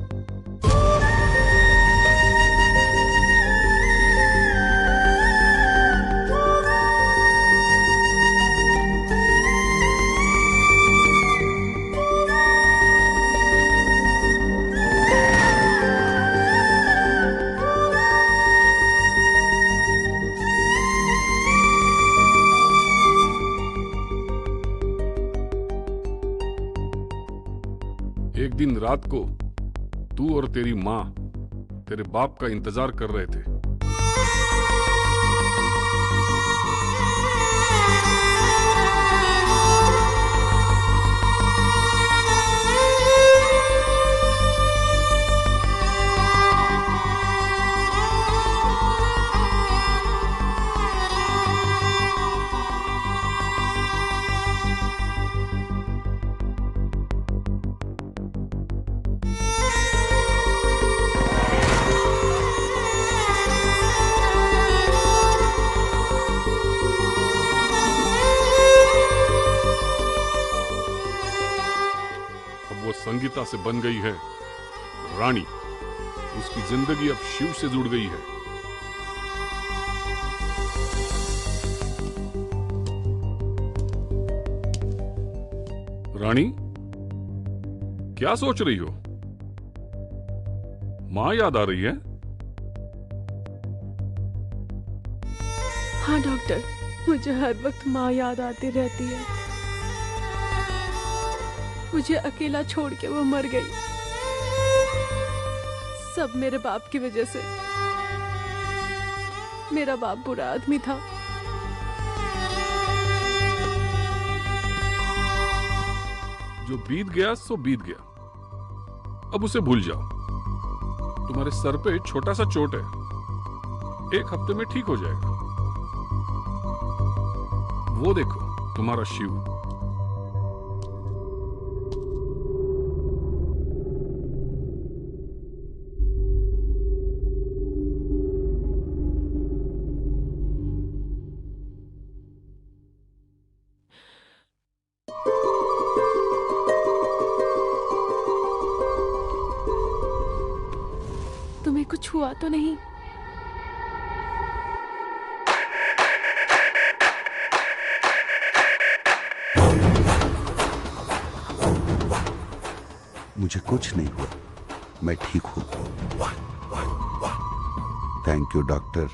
एक दिन रात को तू और तेरी मां तेरे बाप का इंतजार कर रहे थे। वो संगीता से बन गई है रानी। उसकी जिंदगी अब शिव से जुड़ गई है। रानी, क्या सोच रही हो? मां याद आ रही है? हाँ डॉक्टर, मुझे हर वक्त माँ याद आती रहती है। मुझे अकेला छोड़ के वो मर गई, सब मेरे बाप की वजह से। मेरा बाप बुरा आदमी था। जो बीत गया सो बीत गया, अब उसे भूल जाओ। तुम्हारे सर पे छोटा सा चोट है, एक हफ्ते में ठीक हो जाएगा। वो देखो तुम्हारा शिव। तुम्हें कुछ हुआ तो नहीं? मुझे कुछ नहीं हुआ, मैं ठीक हूं। Thank you doctor.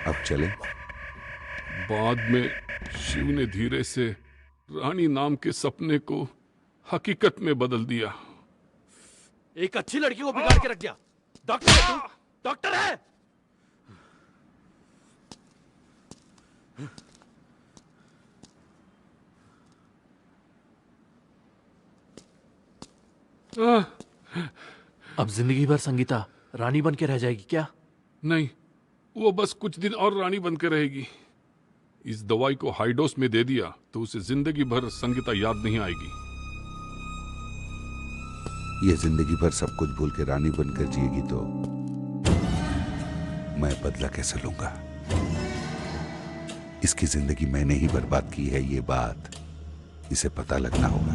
अब चले। बाद में शिव ने धीरे से रानी नाम के सपने को हकीकत में बदल दिया। एक अच्छी लड़की को बिगाड़ के रख दिया। डॉक्टर है तू? डॉक्टर है? अब जिंदगी भर संगीता रानी बन के रह जाएगी क्या? नहीं, वो बस कुछ दिन और रानी बन के रहेगी। इस दवाई को हाई डोज में दे दिया तो उसे जिंदगी भर संगीता याद नहीं आएगी। ये जिंदगी भर सब कुछ भूल के रानी बनकर जिएगी तो मैं बदला कैसे लूंगा? इसकी जिंदगी मैंने ही बर्बाद की है, ये बात इसे पता लगना होगा।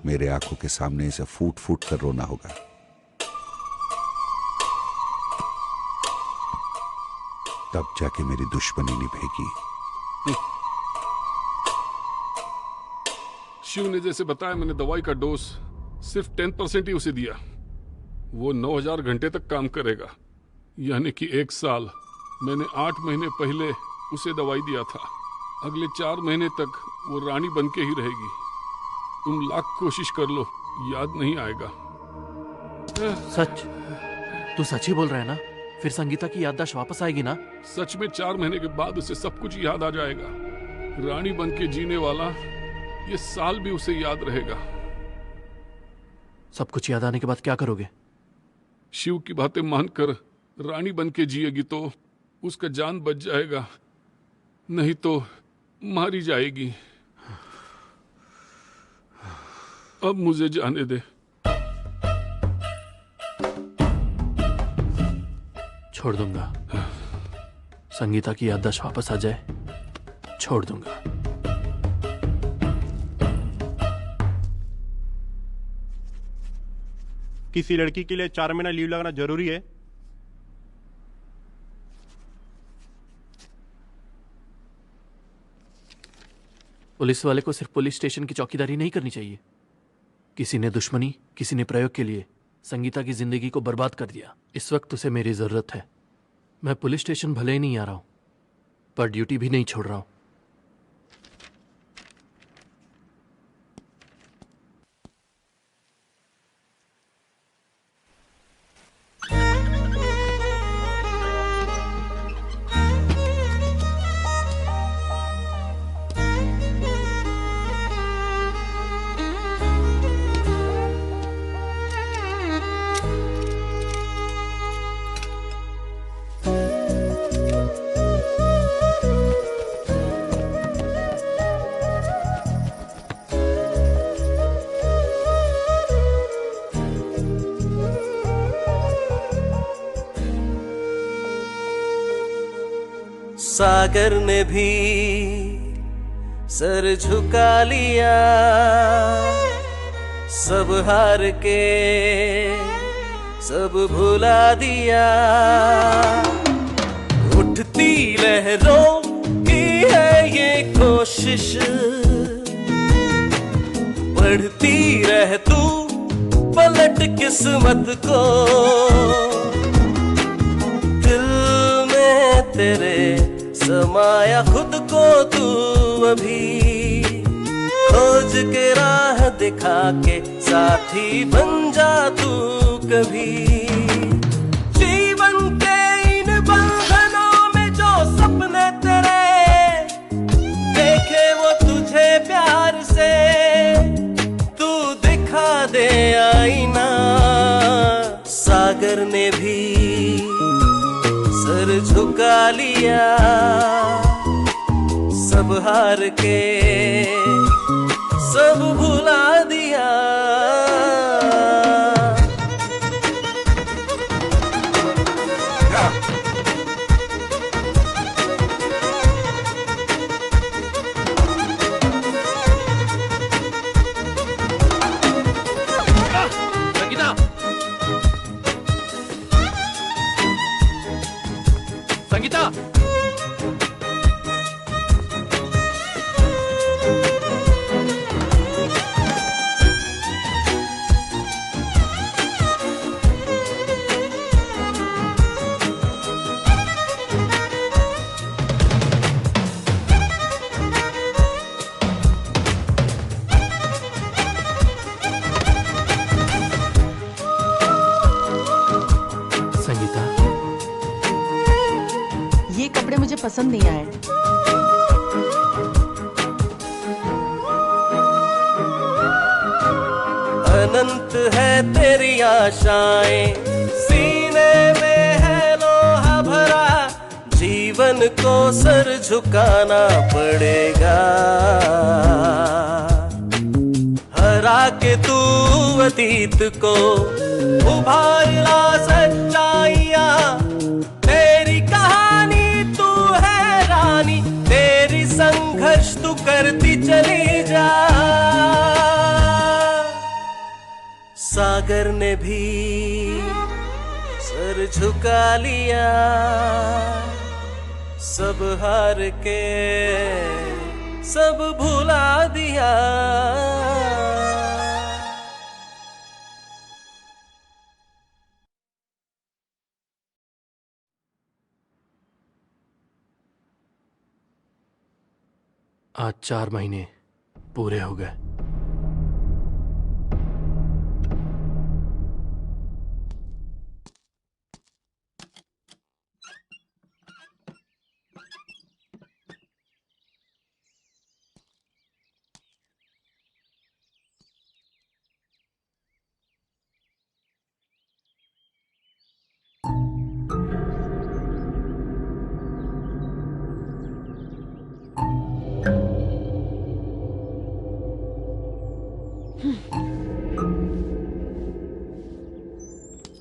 मेरे आंखों के सामने इसे फूट फूट कर रोना होगा। तब जाके मेरी दुश्मनी निभेगी। शिव ने जैसे बताया, मैंने दवाई का डोज सिर्फ 10% ही उसे दिया। वो 9000 घंटे तक काम करेगा, यानी कि 1 साल। मैंने 8 महीने पहले उसे दवाई दिया था। अगले 4 महीने तक वो रानी बन के ही रहेगी। तुम लाख कोशिश कर लो, याद नहीं आएगा। सच? तू सच ही बोल रहा है ना? फिर संगीता की याददाश्त वापस आएगी ना? सच में 4 महीने के बाद उसे सब कुछ याद आ जाएगा। रानी बन के जीने वाला ये साल भी उसे याद रहेगा। सब कुछ याद आने के बाद क्या करोगे? शिव की बातें मानकर रानी बन के जिएगी तो उसका जान बच जाएगा, नहीं तो मारी जाएगी। अब मुझे जाने दे। छोड़ दूंगा। संगीता की याददाश्त वापस आ जाए, छोड़ दूंगा। किसी लड़की के लिए 4 महीना लीव लगाना जरूरी है? पुलिस वाले को सिर्फ पुलिस स्टेशन की चौकीदारी नहीं करनी चाहिए। किसी ने दुश्मनी, किसी ने प्रयोग के लिए संगीता की जिंदगी को बर्बाद कर दिया। इस वक्त उसे मेरी जरूरत है। मैं पुलिस स्टेशन भले ही नहीं आ रहा हूं, पर ड्यूटी भी नहीं छोड़ रहा हूं। सागर ने भी सर झुका लिया, सब हार के सब भुला दिया। उठती लहरों की है ये कोशिश, बढ़ती रह तू पलट किस्मत को। दिल में तेरे समाया खुद को तू अभी, खोज के राह दिखा के साथी बन जा तू कभी। जीवन के इन बंधनों में जो सपने तेरे देखे वो तुझे प्यार से तू दिखा दे आईना। सागर ने भी सर झुका लिया, सब हार के सब भुला दिया। संगीता! संगीता! संगीता, ये कपड़े मुझे पसंद नहीं आए। अनंत है तेरी आशाएं, सीने में है लोहा भरा। जीवन को सर झुकाना पड़ेगा, हरा के तू अतीत को उभार ला सच्चाइयां। तेरी कहानी तू है रानी, तेरी संघर्ष तू करती चली जा। सागर ने भी सर झुका लिया, सब हार के सब भुला दिया। आज 4 महीने पूरे हो गए।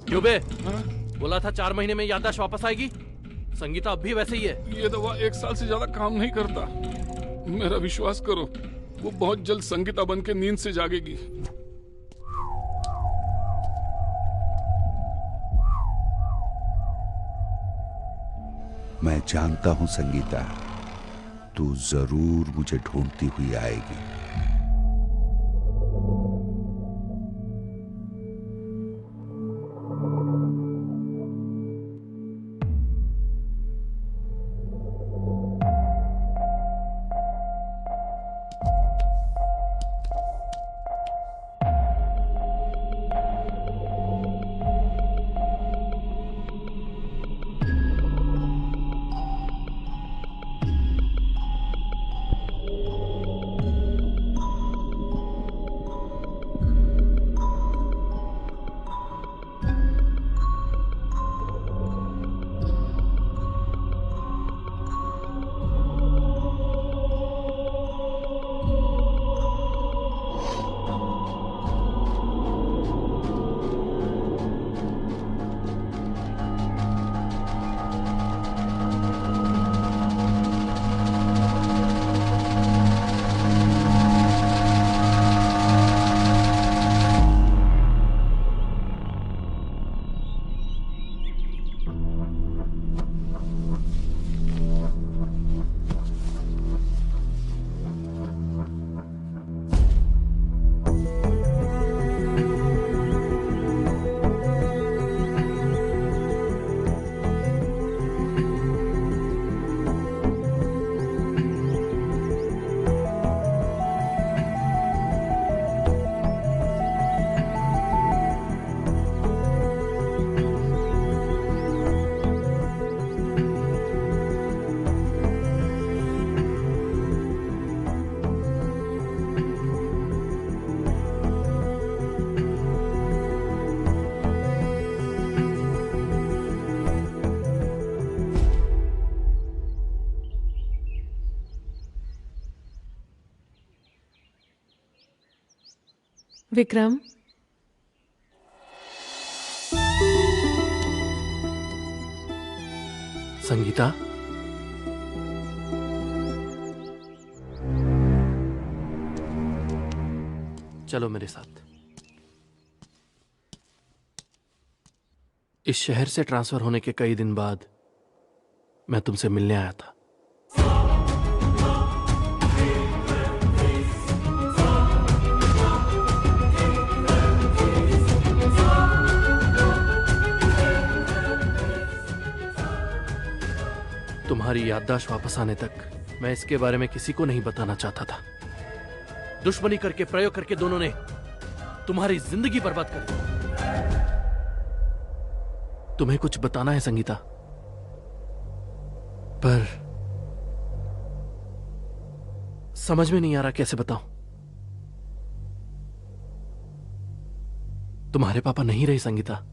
क्यों बे? बोला था 4 महीने में याददाश्त वापस आएगी। संगीता अब भी वैसे ही है। ये दवा 1 साल से ज्यादा काम नहीं करता। मेरा विश्वास करो, वो बहुत जल्द संगीता बन के नींद से जागेगी। मैं जानता हूं संगीता, तू जरूर मुझे ढूंढती हुई आएगी। विक्रम, संगीता, चलो मेरे साथ। इस शहर से ट्रांसफर होने के कई दिन बाद मैं तुमसे मिलने आया था। तुम्हारी याददाश्त वापस आने तक मैं इसके बारे में किसी को नहीं बताना चाहता था। दुश्मनी करके, प्रयोग करके दोनों ने तुम्हारी जिंदगी बर्बाद कर दी। तुम्हें कुछ बताना है संगीता, पर समझ में नहीं आ रहा कैसे बताऊं। तुम्हारे पापा नहीं रहे संगीता।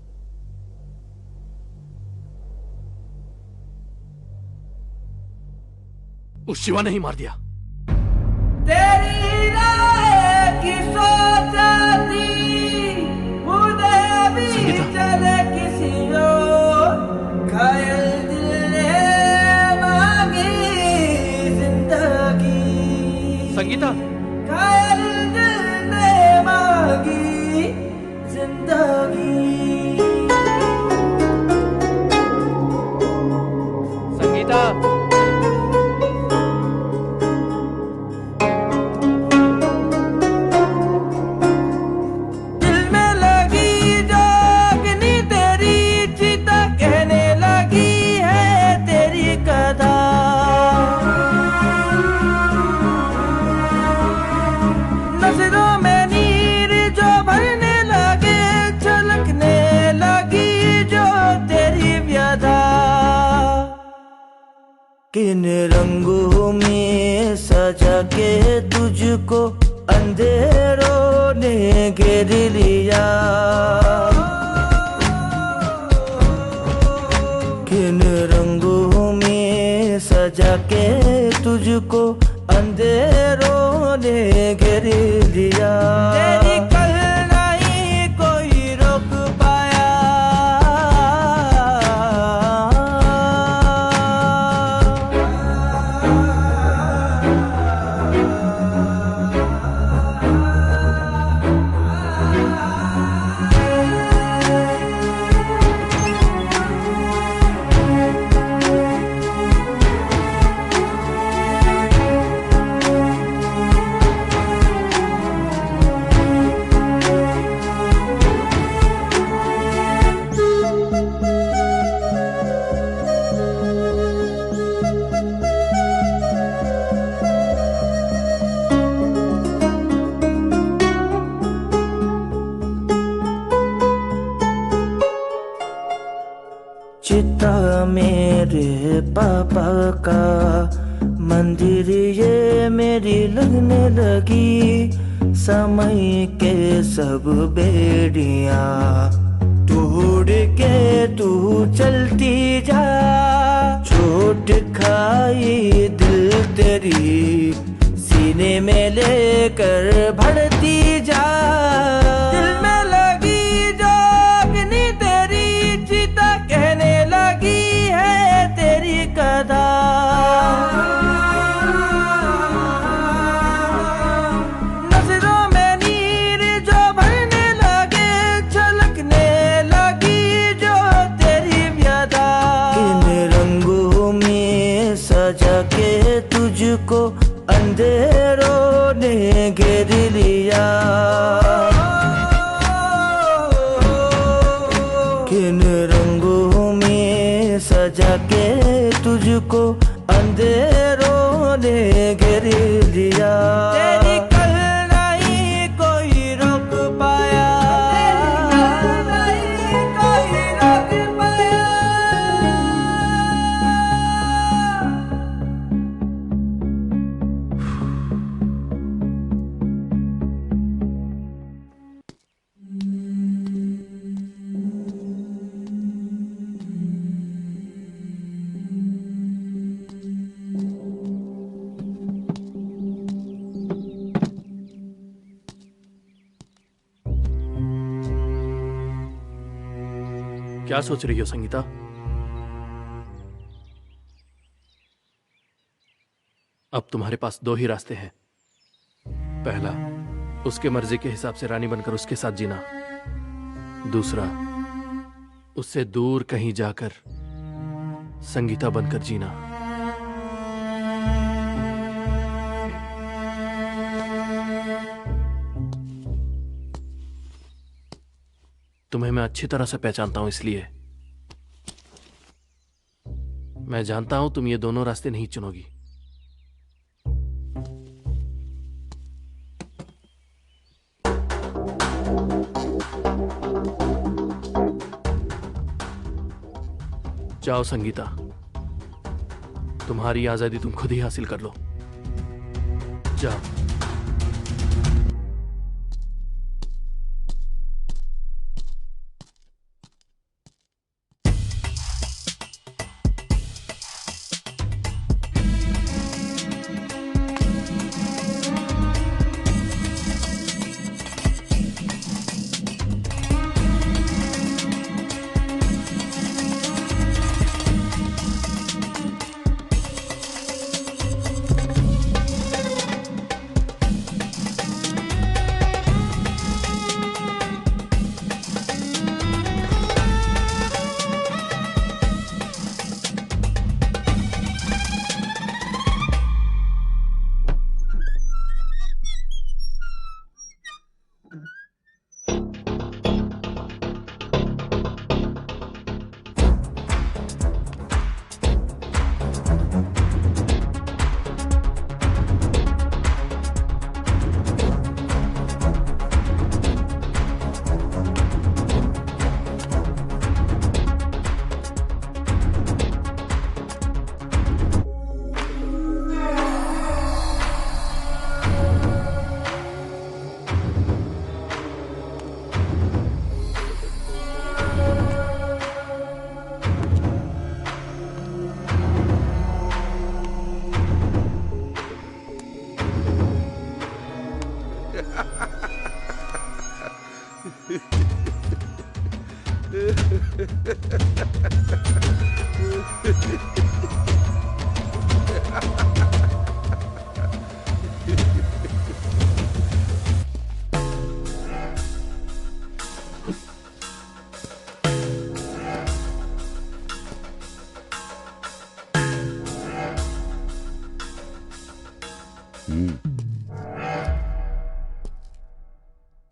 उस शिवा ने ही मार दिया। तेरी राह की सोचा थी, मुझे भी चले किसी और, घायल दिल ने मांगी जिंदगी। संगीता, घायल दिल ने मांगी जिंदगी। किन रंगों में सजा के तुझको अंधेरों ने घेर लिया, किन रंगों में सजा के तुझको अंधेरों ने घेर लिया। तेरी कल नहीं कोई रोक पाया, चिता मेरे पापा का मंदिर ये मेरी लगने लगी, समय के सब बेड़ियां तोड़ के तू चलती जा, चोट खाई दिल तेरी सीने में लेकर बढ़ती जा, दिल में लगी जो अग्नि तेरी चिता कहने लगी है तेरी कथा, नजरों में नीर जो भरने लगे, झलकने लगी जो तेरी व्यथा, किन रंगों में सजा के तुझको अंधेरों ने घेर लिया, किन रंगों में सजा के तुझको अंधेरों ने घेर लिया। तेरी कल नहीं कोई रोक पाया, तेरी कल नहीं कोई रोक पाया। क्या सोच रही हो संगीता? अब तुम्हारे पास दो ही रास्ते हैं। पहला, उसके मर्जी के हिसाब से रानी बनकर उसके साथ जीना। दूसरा, उससे दूर कहीं जाकर संगीता बनकर जीना। तुम्हें मैं अच्छी तरह से पहचानता हूं, इसलिए मैं जानता हूं तुम ये दोनों रास्ते नहीं चुनोगी। जाओ संगीता, तुम्हारी आजादी तुम खुद ही हासिल कर लो। जाओ।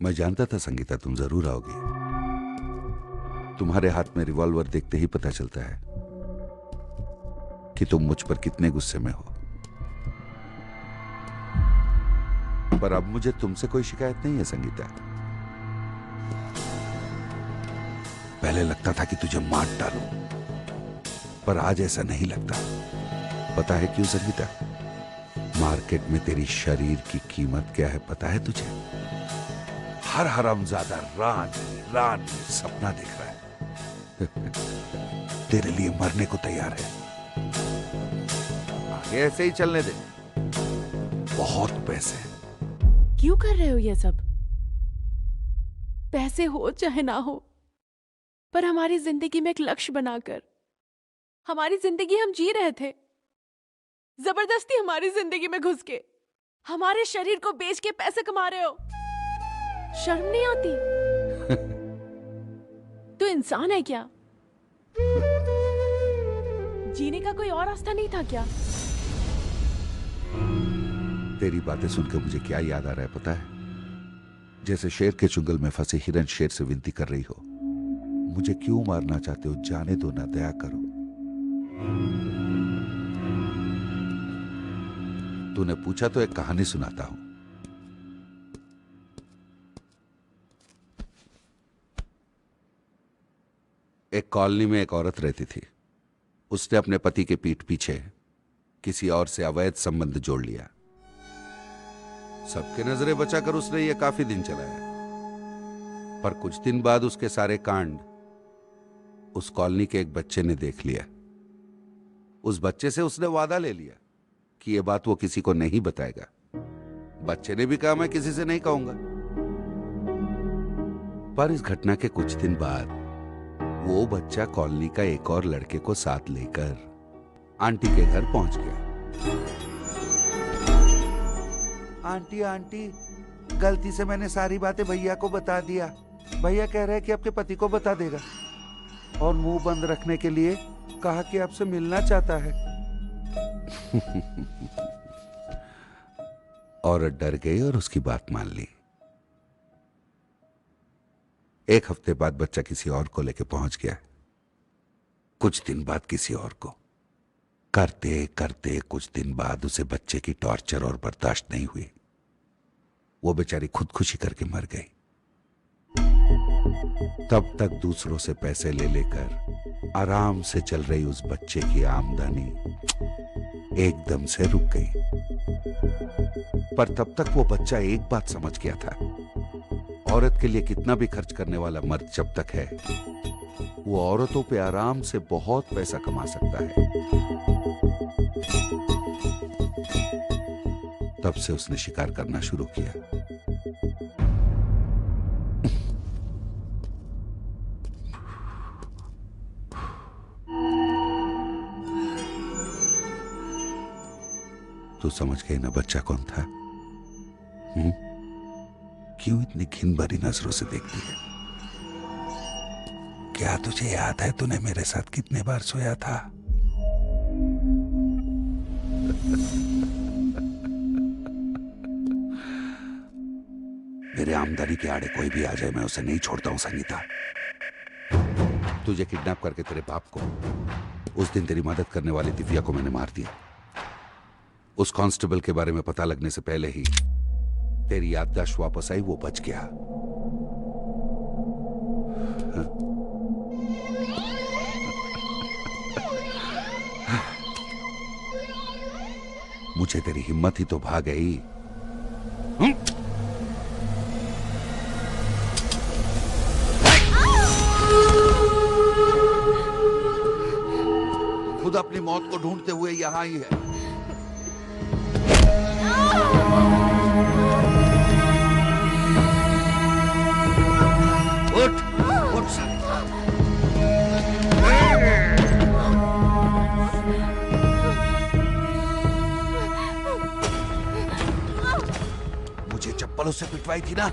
मैं जानता था संगीता तुम जरूर आओगी। तुम्हारे हाथ में रिवॉल्वर देखते ही पता चलता है कि तुम मुझ पर कितने गुस्से में हो। पर अब मुझे तुमसे कोई शिकायत नहीं है संगीता। पहले लगता था कि तुझे मार डालूं, पर आज ऐसा नहीं लगता। पता है क्यों संगीता? मार्केट में तेरी शरीर की कीमत क्या है पता है तुझे? हर हरामजादा रात सपना देख रहा है तेरे लिए मरने को तैयार है। आगे ऐसे ही चलने दे, बहुत पैसे हैं। क्यों कर रहे हो ये सब? पैसे हो चाहे ना हो, पर हमारी जिंदगी में एक लक्ष्य बनाकर हमारी जिंदगी हम जी रहे थे। जबरदस्ती हमारी जिंदगी में घुस के हमारे शरीर को बेच के पैसे कमा रहे हो। शर्म नहीं आती? तो इंसान है क्या? जीने का कोई और रास्ता नहीं था क्या? तेरी बातें सुनकर मुझे क्या याद आ रहा है पता है? जैसे शेर के चुंगल में फंसे हिरन शेर से विनती कर रही हो, मुझे क्यों मारना चाहते हो? जाने दो ना, दया करो। तूने पूछा तो एक कहानी सुनाता हूं। एक कॉलोनी में एक औरत रहती थी। उसने अपने पति के पीठ पीछे किसी और से अवैध संबंध जोड़ लिया। सबके नजरें बचाकर उसने ये काफी दिन चलाया, पर कुछ दिन बाद उसके सारे कांड उस कॉलोनी के एक बच्चे ने देख लिया। उस बच्चे से उसने वादा ले लिया कि यह बात वो किसी को नहीं बताएगा। बच्चे ने भी कहा मैं किसी से नहीं कहूंगा। पर इस घटना के कुछ दिन बाद वो बच्चा कॉलोनी का एक और लड़के को साथ लेकर आंटी के घर पहुंच गया। आंटी आंटी, गलती से मैंने सारी बातें भैया को बता दिया। भैया कह रहे हैं कि आपके पति को बता देगा और मुंह बंद रखने के लिए कहा कि आपसे मिलना चाहता है। औरत डर गई और उसकी बात मान ली। एक हफ्ते बाद बच्चा किसी और को लेके पहुंच गया। कुछ दिन बाद किसी और को। करते करते कुछ दिन बाद उसे बच्चे की टॉर्चर और बर्दाश्त नहीं हुई। वो बेचारी खुदकुशी करके मर गई। तब तक दूसरों से पैसे ले लेकर आराम से चल रही उस बच्चे की आमदनी एकदम से रुक गई। पर तब तक वो बच्चा एक बात समझ गया था, औरत के लिए कितना भी खर्च करने वाला मर्द जब तक है, वो औरतों पे आराम से बहुत पैसा कमा सकता है। तब से उसने शिकार करना शुरू किया। तू समझ गई ना बच्चा कौन था? क्यों इतनी घिन भरी नजरों से देखती है? क्या तुझे याद है तूने मेरे साथ कितने बार सोया था? मेरे आमदनी के आड़े कोई भी आ जाए मैं उसे नहीं छोड़ता हूं संगीता। तुझे किडनैप करके तेरे बाप को, उस दिन तेरी मदद करने वाली दिव्या को मैंने मार दिया। उस कांस्टेबल के बारे में पता लगने से पहले ही तेरी याददाश्त वापस आई, वो बच गया। मुझे तेरी हिम्मत ही तो भा गई। खुद अपनी मौत को ढूंढते हुए यहां ही है। पाई थी ना?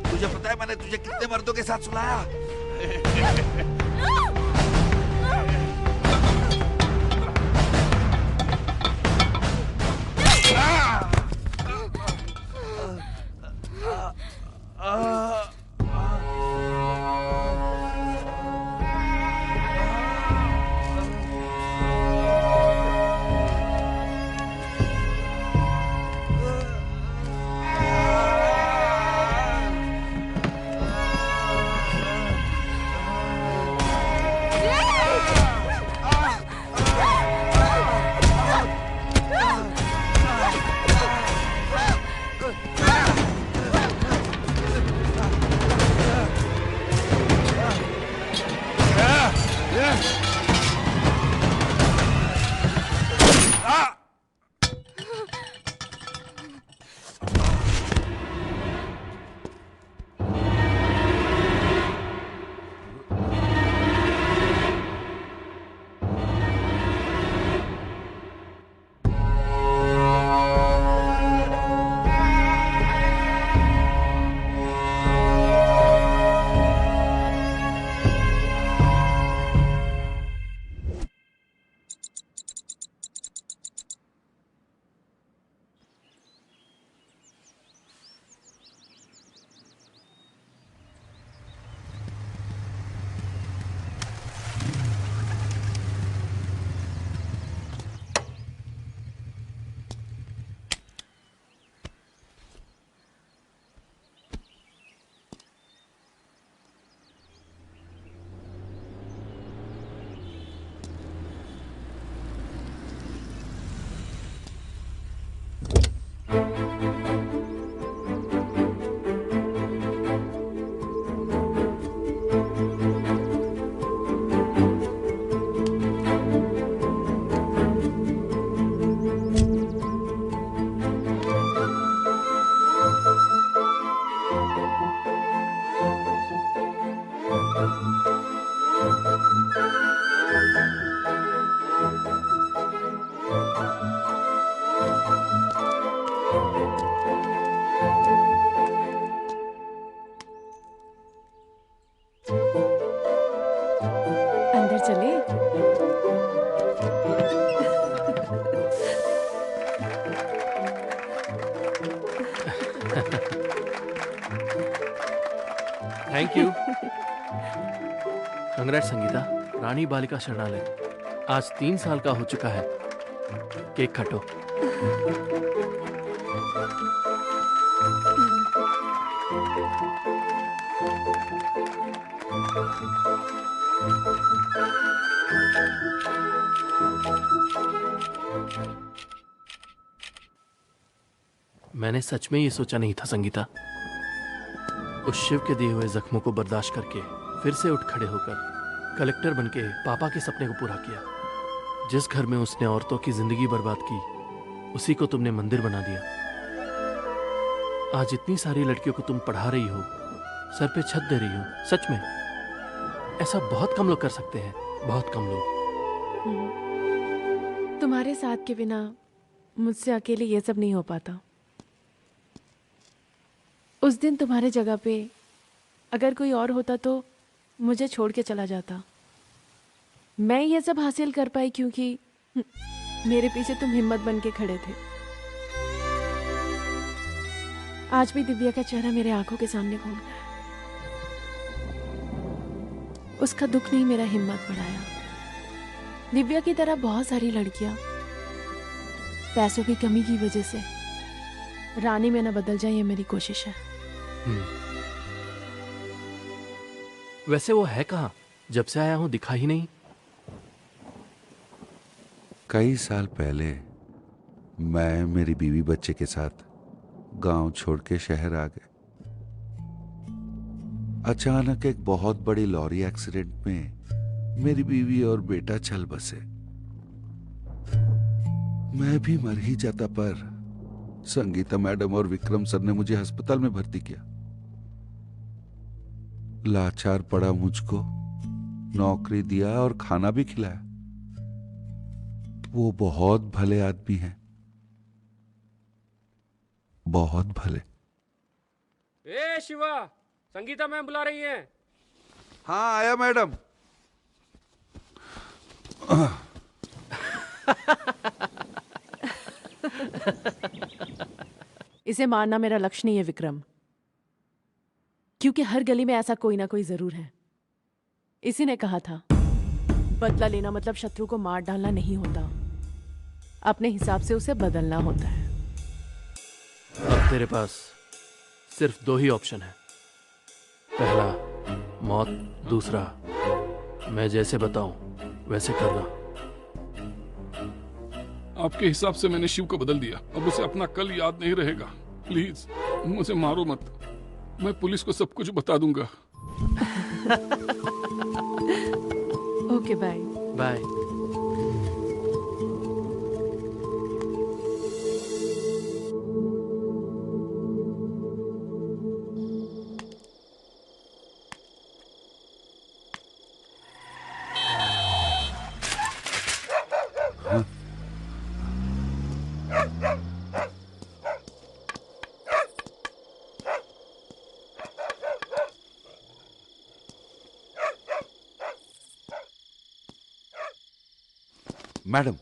तुझे पता है मैंने तुझे कितने मर्दों के साथ सुलाया? अंदर चले। Thank you. कंग्रेट संगीता, रानी बालिका शरणालय आज 3 साल का हो चुका है। केक काटो। मैंने सच में ये सोचा नहीं था संगीता। उस शिव के दिए हुए जख्मों को बर्दाश्त करके फिर से उठ खड़े होकर कलेक्टर बनके पापा के सपने को पूरा किया। जिस घर में उसने औरतों की जिंदगी बर्बाद की, उसी को तुमने मंदिर बना दिया। आज इतनी सारी लड़कियों को तुम पढ़ा रही हो, सर पे छत दे रही हो। सच में ऐसा बहुत कम लोग कर सकते हैं, बहुत कम लोग। तुम्हारे साथ के बिना मुझसे अकेले ये सब नहीं हो पाता। उस दिन तुम्हारे जगह पे अगर कोई और होता तो मुझे छोड़ के चला जाता। मैं ये सब हासिल कर पाई क्योंकि मेरे पीछे तुम हिम्मत बन के खड़े थे। आज भी दिव्या का चेहरा मेरे आंखों के सामने घूम रहा है। उसका दुख नहीं मेरा हिम्मत बढ़ाया। दिव्या की तरह बहुत सारी लड़कियां पैसों की कमी की वजह से रानी में न बदल जाए, ये मेरी कोशिश है। वैसे वो है कहाँ? जब से आया हूं दिखा ही नहीं। कई साल पहले मैं मेरी बीवी बच्चे के साथ गांव छोड़ के शहर आ गए। अचानक एक बहुत बड़ी लॉरी एक्सीडेंट में मेरी बीवी और बेटा चल बसे। मैं भी मर ही जाता, पर संगीता मैडम और विक्रम सर ने मुझे अस्पताल में भर्ती किया। लाचार पड़ा मुझको नौकरी दिया और खाना भी खिलाया। वो बहुत भले आदमी हैं, बहुत भले। ए शिवा, संगीता मैम बुला रही हैं। हाँ आया मैडम। इसे मारना मेरा लक्ष्य नहीं है विक्रम, क्योंकि हर गली में ऐसा कोई ना कोई जरूर है। इसी ने कहा था, बदला लेना मतलब शत्रु को मार डालना नहीं होता, अपने हिसाब से उसे बदलना होता है। अब तेरे पास सिर्फ 2 ही ऑप्शन है, पहला मौत, दूसरा मैं जैसे बताऊं वैसे करना। आपके हिसाब से मैंने शिव को बदल दिया, अब उसे अपना कल याद नहीं रहेगा। प्लीज मुझे मारो मत, मैं पुलिस को सब कुछ बता दूंगा। Okay bye. बाय। मैडम,